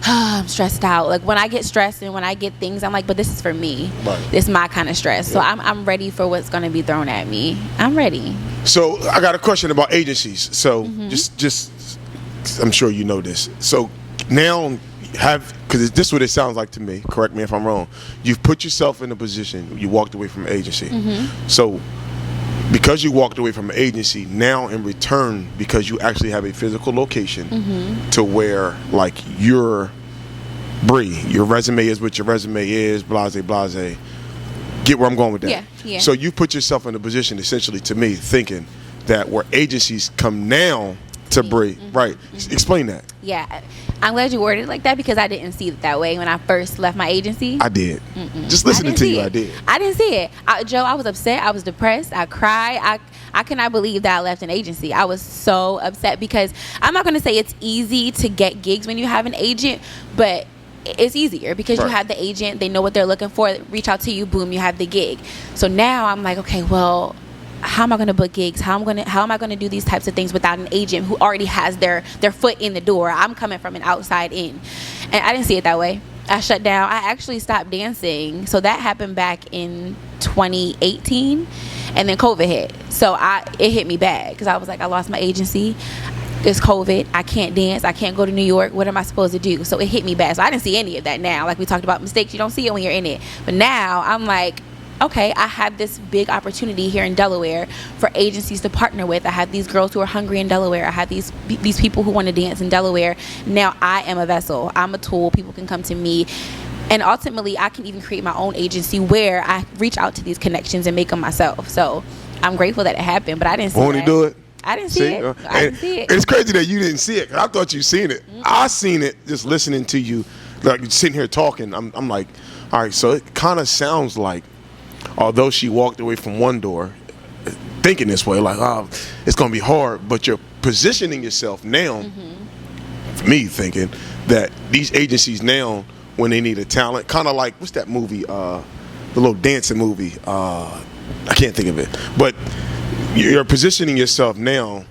oh, I'm stressed out. Like when I get stressed and when I get things, I'm like, but this is for me. Right. It's my kind of stress. Yeah. So I'm ready for what's going to be thrown at me. I'm ready. So I got a question about agencies. So just I'm sure you know this. So now because this is what it sounds like to me. Correct me if I'm wrong. You've put yourself in a position. You walked away from an agency. So because you walked away from an agency, now in return, because you actually have a physical location to where, like, you're Bree, your resume is what your resume is, blase, blase. Get where I'm going with that? Yeah. So you put yourself in a position, essentially, to me, thinking that where agencies come now to Bree. Right. Explain that. Yeah. I'm glad you worded it like that because I didn't see it that way when I first left my agency. I did. Just listening to you, I did. I didn't see it. Joe, I was upset. I was depressed. I cried. I cannot believe that I left an agency. I was so upset because I'm not going to say it's easy to get gigs when you have an agent, but it's easier because you have the agent. They know what they're looking for. Reach out to you. Boom, you have the gig. So now I'm like, okay, well, how am I going to book gigs? How am I going to do these types of things without an agent who already has their foot in the door? I'm coming from an outside in. And I didn't see it that way. I shut down. I actually stopped dancing. So that happened back in 2018. And then COVID hit. So it hit me bad because I was like, I lost my agency. It's COVID. I can't dance. I can't go to New York. What am I supposed to do? So it hit me bad. So I didn't see any of that now. Like we talked about mistakes. You don't see it when you're in it. But now I'm like, okay, I have this big opportunity here in Delaware for agencies to partner with. I have these girls who are hungry in Delaware. I have these people who want to dance in Delaware. Now I am a vessel. I'm a tool. People can come to me. And ultimately, I can even create my own agency where I reach out to these connections and make them myself. So I'm grateful that it happened, but I didn't see it. Won't he do it? I didn't see it. I didn't see it. It's crazy that you didn't see it. I thought you seen it. I seen it just listening to you, like sitting here talking. I'm like, all right, so it kind of sounds like, although she walked away from one door thinking this way, like, oh, it's going to be hard, but you're positioning yourself now, for me thinking, that these agencies now, when they need a talent, kind of like, what's that movie, the little dancing movie, I can't think of it, but you're positioning yourself now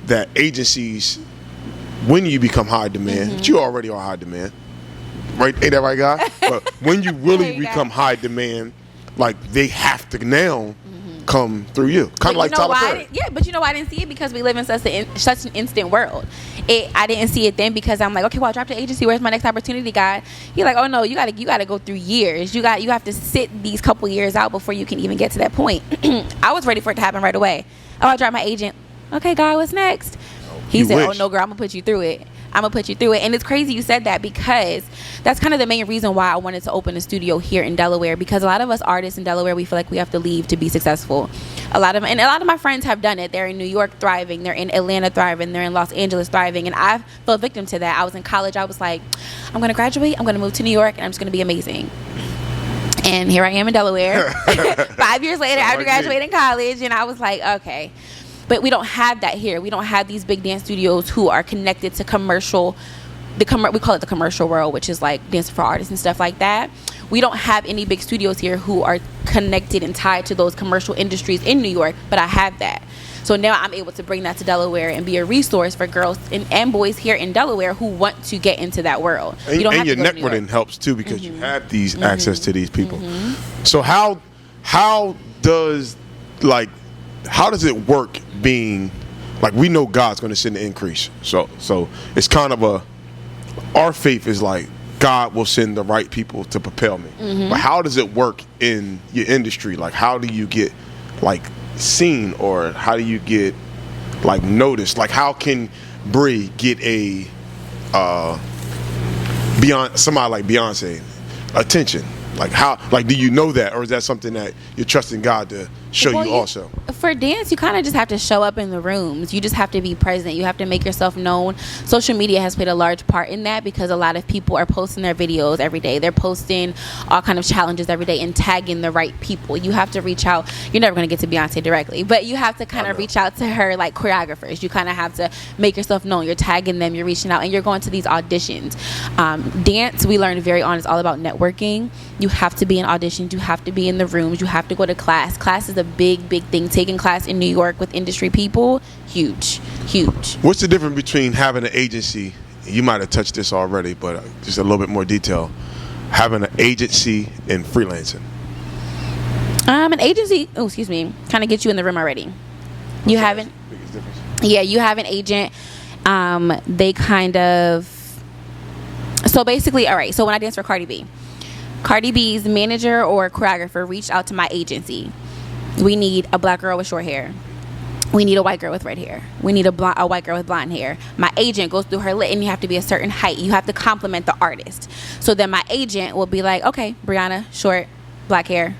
that agencies, when you become high demand, which you already are high demand, right? Ain't that right, guy? But when you really become high demand, like they have to now come through you, kind of like Tyler Perry. Yeah, but you know why I didn't see it? Because we live in such an instant world. I didn't see it then because I'm like, okay, well, I dropped the agency. Where's my next opportunity, God? You're like, oh no, you gotta go through years. You have to sit these couple years out before you can even get to that point. I was ready for it to happen right away. Oh, I dropped my agent. Okay, God, what's next? He said, oh no, girl, I'm gonna put you through it. And it's crazy you said that, because that's kind of the main reason why I wanted to open a studio here in Delaware, because a lot of us artists in Delaware, we feel like we have to leave to be successful. A lot of my friends have done it. They're in New York thriving, they're in Atlanta thriving, they're in Los Angeles thriving, and I fell victim to that. I was in college, I was like, I'm going to graduate, I'm going to move to New York, and I'm just going to be amazing. And here I am in Delaware 5 years later after graduating college, and I was like, okay. But we don't have that here. We don't have these big dance studios who are connected to commercial. We call it the commercial world, which is like Dancing for Artists and stuff like that. We don't have any big studios here who are connected and tied to those commercial industries in New York, but I have that. So now I'm able to bring that to Delaware and be a resource for girls and boys here in Delaware who want to get into that world. And your networking helps too, because you have these access to these people. So how does it work being, like, we know God's going to send the increase. So it's kind of our faith is like, God will send the right people to propel me. But how does it work in your industry? Like, how do you get, like, seen, or how do you get, like, noticed? Like, how can Brie get a somebody like Beyonce attention? Like, how, like, do you know that, or is that something that you're trusting God to show you also? For dance, you kind of just have to show up in the rooms. You just have to be present. You have to make yourself known. Social media has played a large part in that, because a lot of people are posting their videos every day. They're posting all kind of challenges every day and tagging the right people. You have to reach out. You're never going to get to Beyonce directly, but you have to kind of reach out to her, like choreographers. You kind of have to make yourself known. You're tagging them. You're reaching out, and you're going to these auditions. Dance, we learned very on, is all about networking. You have to be in auditions. You have to be in the rooms. You have to go to class. Class is a big thing. Taking class in New York with industry people, huge. What's the difference between having an agency? You might have touched this already, but just a little bit more detail. Having an agency and freelancing. An agency, kind of gets you in the room already. You haven't. Biggest difference. Yeah, you have an agent. They kind of. So basically, all right. So when I danced for Cardi B's manager or choreographer reached out to my agency. We need a black girl with short hair. We need a white girl with red hair. We need a white girl with blonde hair. My agent goes through her list, and you have to be a certain height. You have to compliment the artist. So then my agent will be like, okay, Brianna, short, black hair,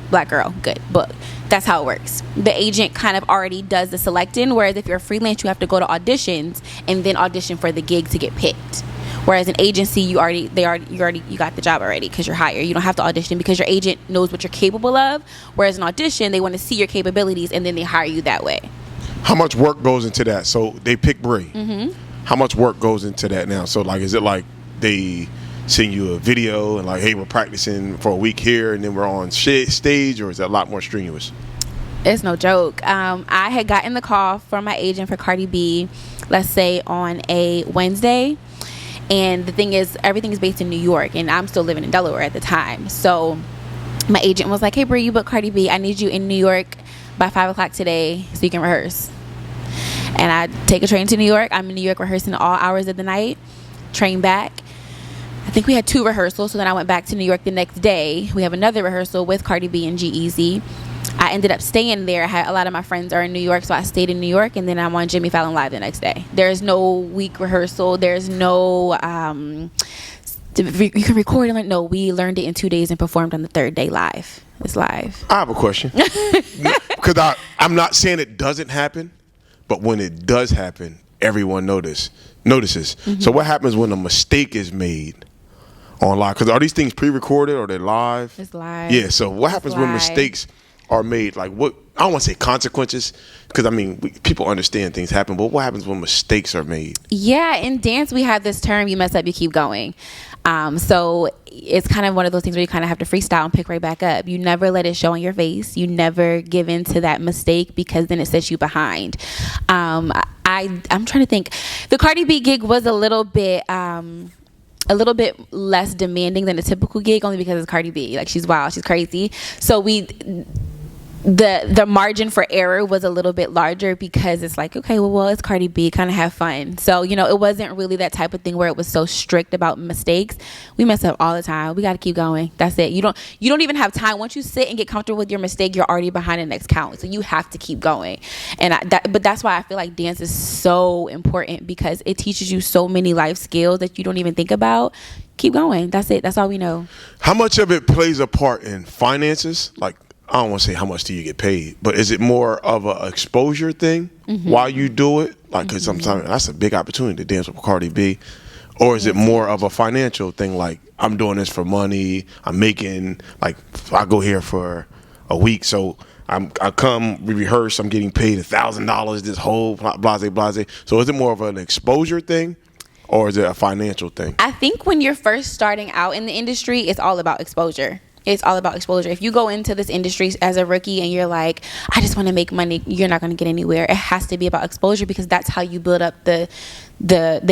black girl, good, book. That's how it works. The agent kind of already does the selecting, whereas if you're a freelance, you have to go to auditions and then audition for the gig to get picked. Whereas an agency, you got the job already because you're hired. You don't have to audition because your agent knows what you're capable of. Whereas an audition, they want to see your capabilities, and then they hire you that way. How much work goes into that? So they pick Brie. How much work goes into that now? So, like, is it like they send you a video and like, hey, we're practicing for a week here, and then we're on stage, or is that a lot more strenuous? It's no joke. I had gotten the call from my agent for Cardi B, let's say on a Wednesday. And the thing is, everything is based in New York, and I'm still living in Delaware at the time. So my agent was like, hey, Brie, you booked Cardi B. I need you in New York by 5 o'clock today so you can rehearse. And I take a train to New York. I'm in New York rehearsing all hours of the night, train back. I think we had 2 rehearsals, so then I went back to New York the next day. We have another rehearsal with Cardi B and G-Eazy. I ended up staying there. A lot of my friends are in New York, so I stayed in New York, and then I'm on Jimmy Fallon Live the next day. There's no week rehearsal. There's no you can record it. No, we learned it in 2 days and performed on the 3rd day live. It's live. I have a question. Because I'm not saying it doesn't happen, but when it does happen, everyone notices. So what happens when a mistake is made on live? Because are these things pre-recorded or they're live? It's live. Yeah, so what happens when mistakes are made? Like, what, I don't want to say consequences, because I mean, people understand things happen, but what happens when mistakes are made? Yeah, in dance we have this term, you mess up, you keep going. So it's kind of one of those things where you kind of have to freestyle and pick right back up. You never let it show on your face. You never give in to that mistake, because then it sets you behind. I'm trying to think. The Cardi B gig was a little bit less demanding than a typical gig, only because it's Cardi B. Like, she's wild, she's crazy. So the margin for error was a little bit larger because it's like, okay, well it's Cardi B, kind of have fun. So it wasn't really that type of thing where it was so strict about mistakes. We mess up all the time. We got to keep going. That's it. You don't even have time. Once you sit and get comfortable with your mistake, you're already behind the next count. So you have to keep going. And but that's why I feel like dance is so important, because it teaches you so many life skills that you don't even think about. Keep going. That's it. That's all we know. How much of it plays a part in finances? Like, I don't want to say how much do you get paid, but is it more of an exposure thing while you do it? Like, because sometimes that's a big opportunity to dance with Cardi B. Or is it more of a financial thing? Like, I'm doing this for money. I'm making, like, I go here for a week. So I come, we rehearse. I'm getting paid $1,000 this whole blase. So is it more of an exposure thing? Or is it a financial thing? I think when you're first starting out in the industry, it's all about exposure. It's all about exposure. If you go into this industry as a rookie and you're like, I just want to make money, you're not going to get anywhere. It has to be about exposure, because that's how you build up the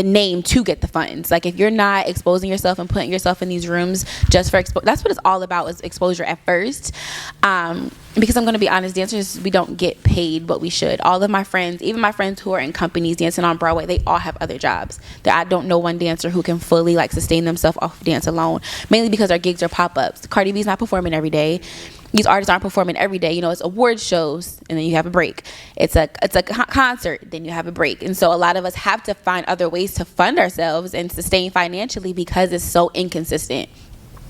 name to get the funds. Like, if you're not exposing yourself and putting yourself in these rooms just for that's what it's all about, is exposure at first. Because I'm going to be honest, dancers, we don't get paid what we should. All of my friends, even my friends who are in companies dancing on Broadway, they all have other jobs. I don't know one dancer who can fully like sustain themselves off of dance alone, mainly because our gigs are pop-ups. Cardi B's not performing every day. These artists aren't performing every day. It's award shows, and then you have a break. It's a concert, then you have a break. And so a lot of us have to find other ways to fund ourselves and sustain financially, because it's so inconsistent.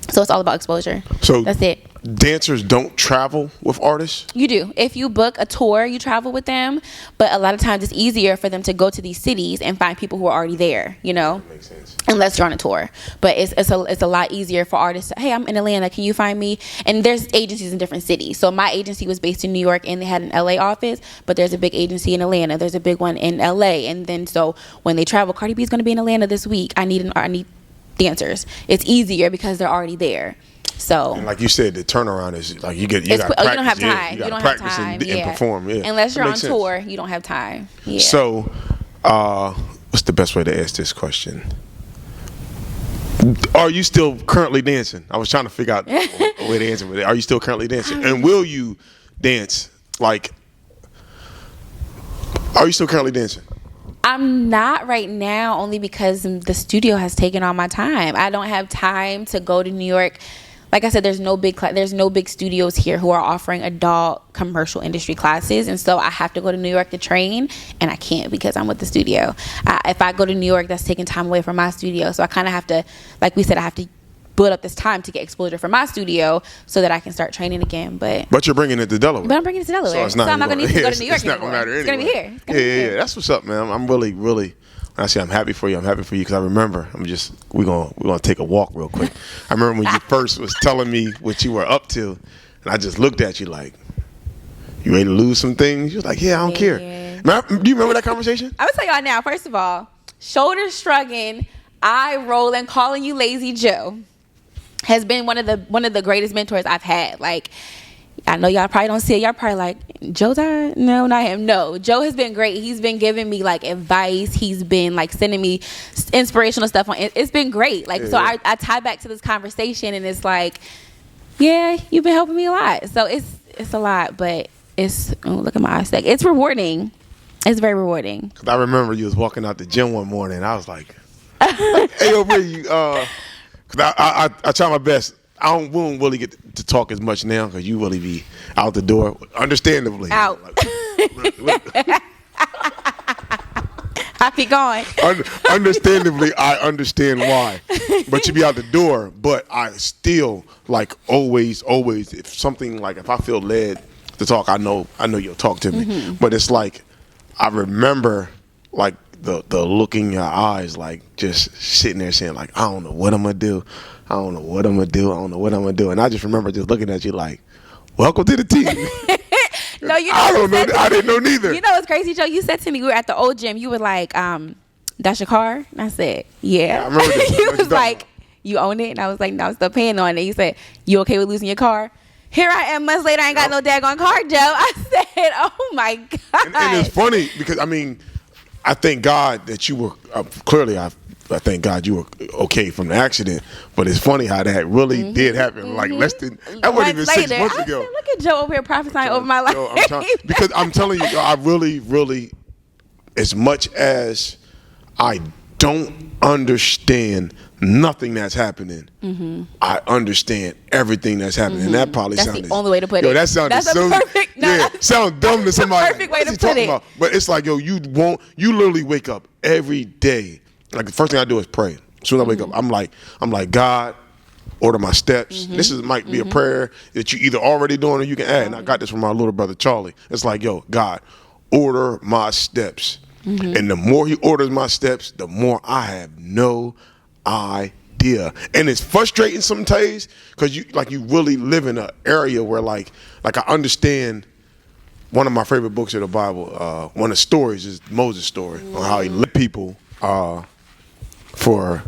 So it's all about exposure. So that's it. Dancers don't travel with artists? You do. If you book a tour, you travel with them. But a lot of times it's easier for them to go to these cities and find people who are already there, That makes sense. Unless you're on a tour. But it's a lot easier for artists to, hey, I'm in Atlanta, can you find me? And there's agencies in different cities. So my agency was based in New York, and they had an LA office, but there's a big agency in Atlanta. There's a big one in LA. And then so when they travel, Cardi B is going to be in Atlanta this week. I need dancers. It's easier because they're already there. So, and like you said, the turnaround is like you got practice. You don't have time. You don't have time and perform. Yeah. Unless you're on tour, you don't have time. Yeah. So, what's the best way to ask this question? Are you still currently dancing? I was trying to figure out a way to answer with it. Are you still currently dancing? And will you dance? Like, are you still currently dancing? I'm not right now, only because the studio has taken all my time. I don't have time to go to New York. Like I said, there's no big studios here who are offering adult commercial industry classes, and so I have to go to New York to train, and I can't because I'm with the studio. If I go to New York, that's taking time away from my studio. So I kind of have to, like we said, I have to build up this time to get exposure from my studio so that I can start training again. But you're bringing it to Delaware. But I'm bringing it to Delaware. So I'm not going to need to go to New York anymore. It's going to be here. Yeah. That's what's up, man. I'm really, really. When I say I'm happy for you, because I remember. We're gonna take a walk real quick. I remember when you first was telling me what you were up to, and I just looked at you like, you ready to lose some things? You was like, yeah, I don't care. Do you remember that conversation? I will tell y'all now. First of all, shoulder shrugging, eye rolling, calling you Lazy Joe has been one of the greatest mentors I've had. Like, I know y'all probably don't see it. Y'all probably like, Joe died? No, not him. No, Joe has been great. He's been giving me like advice. He's been like sending me inspirational stuff. It's been great. Like, so I tie back to this conversation, and it's like, yeah, you've been helping me a lot. So it's a lot, but look at my eyes. It's rewarding. It's very rewarding. Cause I remember you was walking out the gym one morning, and I was like, hey, over you. Cause I try my best. We won't really get to talk as much now because you really be out the door, understandably. Out. I be going. Understandably, I understand why. But you be out the door. But I still, like, always, if something, like, if I feel led to talk, I know you'll talk to me. Mm-hmm. But it's like, I remember, like, the look in your eyes, like, just sitting there saying, like, I don't know what I'm going to do. I don't know what I'm going to do. And I just remember just looking at you like, welcome to the team. No, I didn't know neither. You know what's crazy, Joe? You said to me, we were at the old gym. You were like, that's your car? And I said, yeah. I remember that. You was like, you own it? And I was like, no, I'm still paying on it. You said, you okay with losing your car? Here I am months later. I ain't got no daggone car, Joe. I said, oh, my God. And it's funny because, I mean, I thank God that you were clearly, I thank God you were okay from the accident. But it's funny how that really did happen. Like that wasn't even 6 months ago. Said, look at Joe over here prophesying over my life. Because I'm telling you, I really, as much as I don't understand nothing that's happening, I understand everything that's happening. And that probably That's sounded the only way to put it. That sounded That's so perfect. No, yeah, sound dumb to somebody. Perfect way to What's he put talking it. about? But it's like, yo, you literally wake up every day. Like the first thing I do is pray. As soon as I wake up, I'm like, God, order my steps. This might be a prayer that you either already doing or you can add. And I got this from my little brother Charlie. It's like, yo, God, order my steps. And the more he orders my steps, the more I have no idea. And it's frustrating sometimes because you really live in an area where like I understand. One of my favorite books of the Bible, one of the stories is Moses' story on how he led people for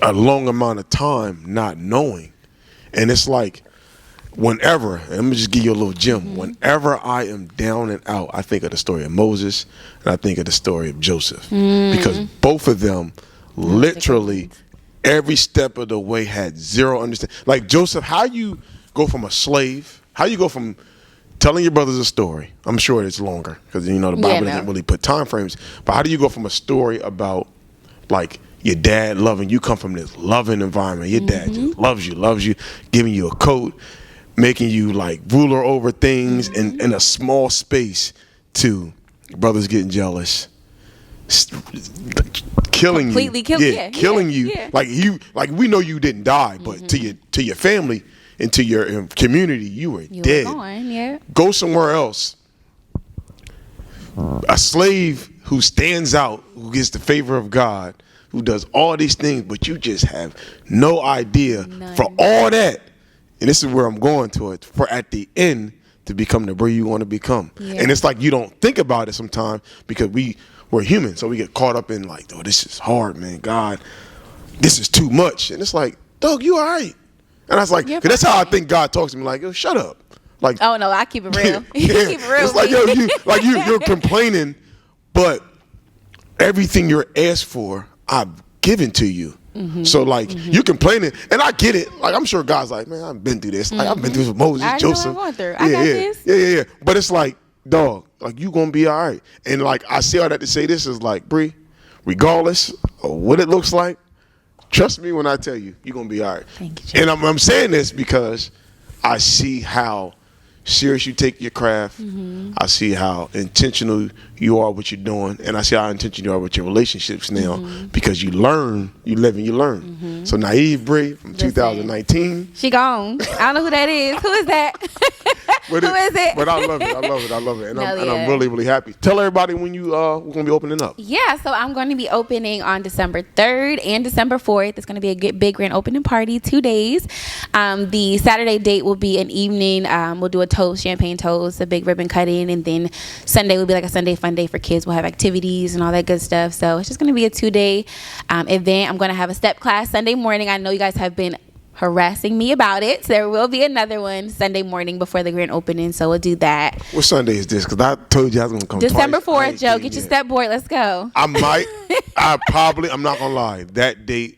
a long amount of time not knowing. And it's like whenever, and let me just give you a little gem, whenever I am down and out, I think of the story of Moses and I think of the story of Joseph. Because both of them literally every step of the way had zero understanding. Like Joseph, how you go from a slave, how you go from telling your brothers a story, I'm sure it's longer because the Bible doesn't really put time frames, but how do you go from a story about like your dad loving you, come from this loving environment, your dad just loves you, giving you a coat, making you like ruler over things in a small space, to brothers getting jealous, killing Completely you, killing you. Yeah. Like we know you didn't die, but to your family and to your community, you were dead. Were gone, yeah. Go somewhere else. A slave who stands out, who gets the favor of God, who does all these things, but you just have no idea for all that. And this is where I'm going to it, for at the end to become the Bree you want to become. Yeah. And it's like you don't think about it sometimes because we're human, so we get caught up in like, oh, this is hard, man. God, this is too much. And it's like, dog, you all right? And I was like, cause that's how I think God talks to me. Like, yo, shut up. Like, oh no, I keep it real. You keep it real. It's like, yo, you're complaining, but everything you're asked for, I've given to you. So like you complaining, and I get it. Like I'm sure God's like, man, I've been through this. Like I've been through this with Moses, Joseph. I know what I'm going through. I got this. Yeah. But it's like, dog, like you gonna be all right. And like I say all that to say this is like, Bree, regardless of what it looks like, trust me when I tell you, you're gonna be all right. Thank you. And I'm saying this because I see how serious you take your craft. I see how intentional you are with what you're doing, and I see how intentional you are with your relationships now because you learn, you live and you learn. So Naive Bree from 2019. She gone. I don't know who that is. Who is that? Who is it? But I love it. And I'm really, really happy. Tell everybody when we're going to be opening up. Yeah, so I'm going to be opening on December 3rd and December 4th. It's going to be a big grand opening party, 2 days. The Saturday date will be an evening. We'll do a toast, champagne toast, a big ribbon cutting, and then Sunday will be like a Sunday fun day for kids. We'll have activities and all that good stuff. So it's just going to be a 2-day event. I'm going to have a step class Sunday morning. I know you guys have been harassing me about it. So there will be another one Sunday morning before the grand opening. So we'll do that. What Sunday is this? Because I told you I was going to come December twice. 4th, Joe. Get your step board. Let's go. I might. I'm not going to lie. That date,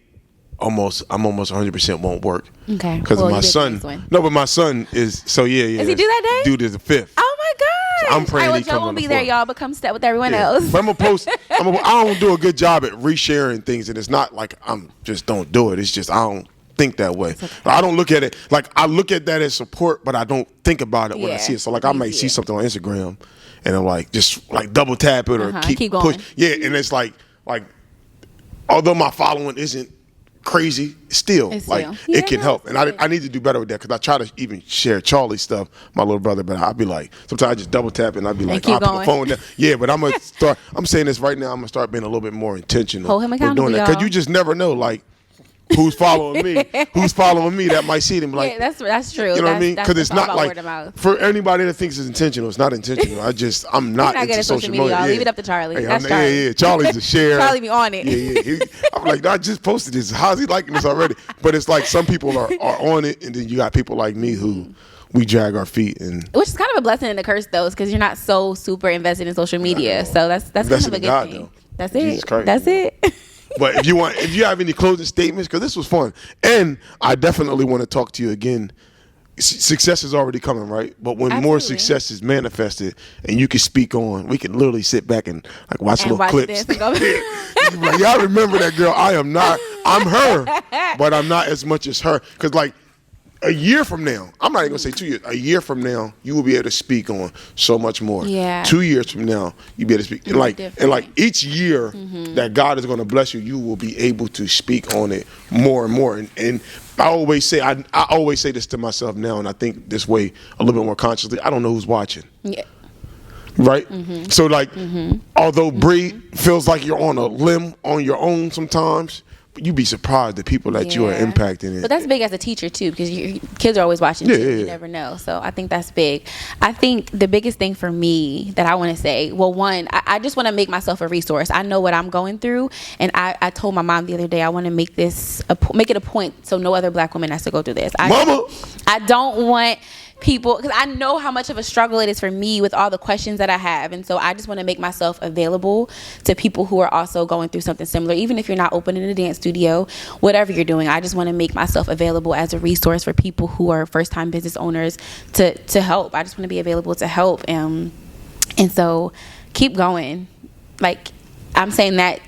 I'm almost 100% won't work. Okay. Because my son. No, but my son is. So yeah. Is he due that day? Due to the 5th. Oh my God. So I'm praying All right, he Joe comes on won't the be there, 4th. y'all, but come step with everyone else. But I'm gonna post. I don't do a good job at resharing things, and it's not like I'm just don't do it. It's just I don't think that way. Okay. I don't look at it like I look at that as support, but I don't think think about it when I see it. So like I might see something on Instagram and I'm like just like double tap it or keep going. push. Yeah, and it's like although my following isn't crazy, still it can help. And I need to do better with that because I try to even share Charlie stuff, my little brother, but I'll be like, sometimes I just double tap and I'll be like, I'll put my phone down. Yeah, but I'm going to start, I'm saying this right now, I'm going to start being a little bit more intentional. Hold him accountable, y'all. Because you just never know, like, who's following me that might see them like that's true. You know what I mean? Because it's not like for anybody that thinks it's intentional, it's not intentional. I'm not into social media. I'll leave it up to Charlie. Hey, that's Charlie. Yeah, Charlie's a share. Charlie be on it. Yeah. I'm like, I just posted this. How's he liking this already? But it's like some people are on it, and then you got people like me who we drag our feet, and which is kind of a blessing and a curse though, because you're not so super invested in social media. So that's kind of a good thing. Though. That's it. That's it. But if you have any closing statements, because this was fun, and I definitely want to talk to you again. Success is already coming, right? But when more Absolutely. success is manifested and you can speak on, we can literally sit back and like watch And little watch clips. this and go- Like, y'all remember that girl? I'm her, but I'm not as much as her. Because like a year from now, I'm not even gonna say 2 years. A year from now, you will be able to speak on so much more. Yeah. 2 years from now, you'll be able to speak. And like Different. each year that God is gonna bless you, you will be able to speak on it more and more. And I always say this to myself now, and I think this way a little bit more consciously. I don't know who's watching. Yeah. Right? So like although Bree feels like you're on a limb on your own sometimes, but you'd be surprised the people that you are Yeah. impacting. But that's big as a teacher too, because your kids are always watching. Yeah, too. yeah, You yeah. never know. So I think that's big. I think the biggest thing for me that I want to say, well, one, I just want to make myself a resource. I know what I'm going through, and I told my mom the other day I want to make it a point so no other Black woman has to go through this. Mama! I don't want people, because I know how much of a struggle it is for me with all the questions that I have, and so I just want to make myself available to people who are also going through something similar. Even if you're not opening a dance studio, whatever you're doing, I just want to make myself available as a resource for people who are first-time business owners to help. I just want to be available to help, and so keep going. Like, I'm saying that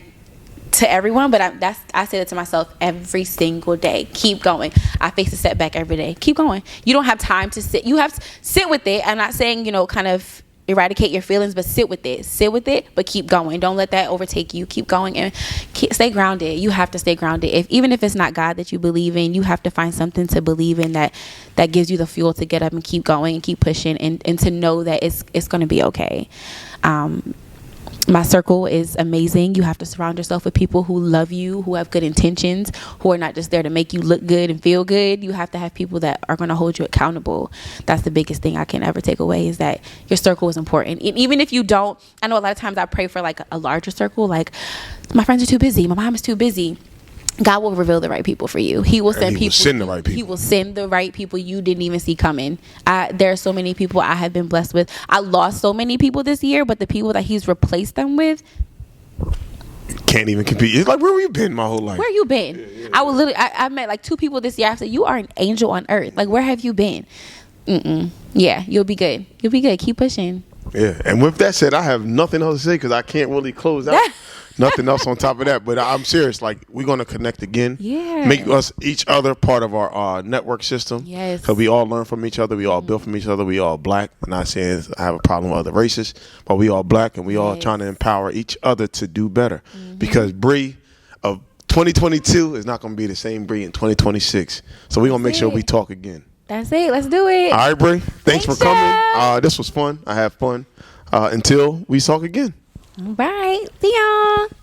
to everyone, but I say that to myself every single day. Keep going. I face a setback every day. Keep going. You don't have time to sit. You have to sit with it. I'm not saying, kind of eradicate your feelings, but sit with it, but keep going. Don't let that overtake you. Keep going and stay grounded. You have to stay grounded. Even if it's not God that you believe in, you have to find something to believe in that gives you the fuel to get up and keep going and keep pushing and to know that it's going to be okay. My circle is amazing. You have to surround yourself with people who love you, who have good intentions, who are not just there to make you look good and feel good. You have to have people that are going to hold you accountable. That's the biggest thing I can ever take away, is that your circle is important. And even if you don't, I know a lot of times I pray for like a larger circle, like my friends are too busy, my mom is too busy. God will reveal the right people for you. He will send people. Send the right people. He will send the right people you didn't even see coming. There are so many people I have been blessed with. I lost so many people this year, but the people that He's replaced them with, Can't even compete. It's like, where have you been my whole life? where you been? I was literally, I met like 2 people this year. I said, you are an angel on earth. Like, where have you been? Yeah, you'll be good. You'll be good. Keep pushing. Yeah, and with that said, I have nothing else to say because I can't really close out. Nothing else on top of that. But I'm serious. Like, we're going to connect again. Yeah. Make us each other part of our network system. Yes. Because we all learn from each other. We all build from each other. We all Black. I'm not saying I have a problem with other races, but we all Black, and we all Yes. trying to empower each other to do better. Because Bree of 2022 is not going to be the same Bree in 2026. So we're going to make sure we talk again. That's it. Let's do it. All right, Bree. Thanks for Thanks, coming. Jeff. This was fun. I had fun. Until we talk again. All right. See y'all.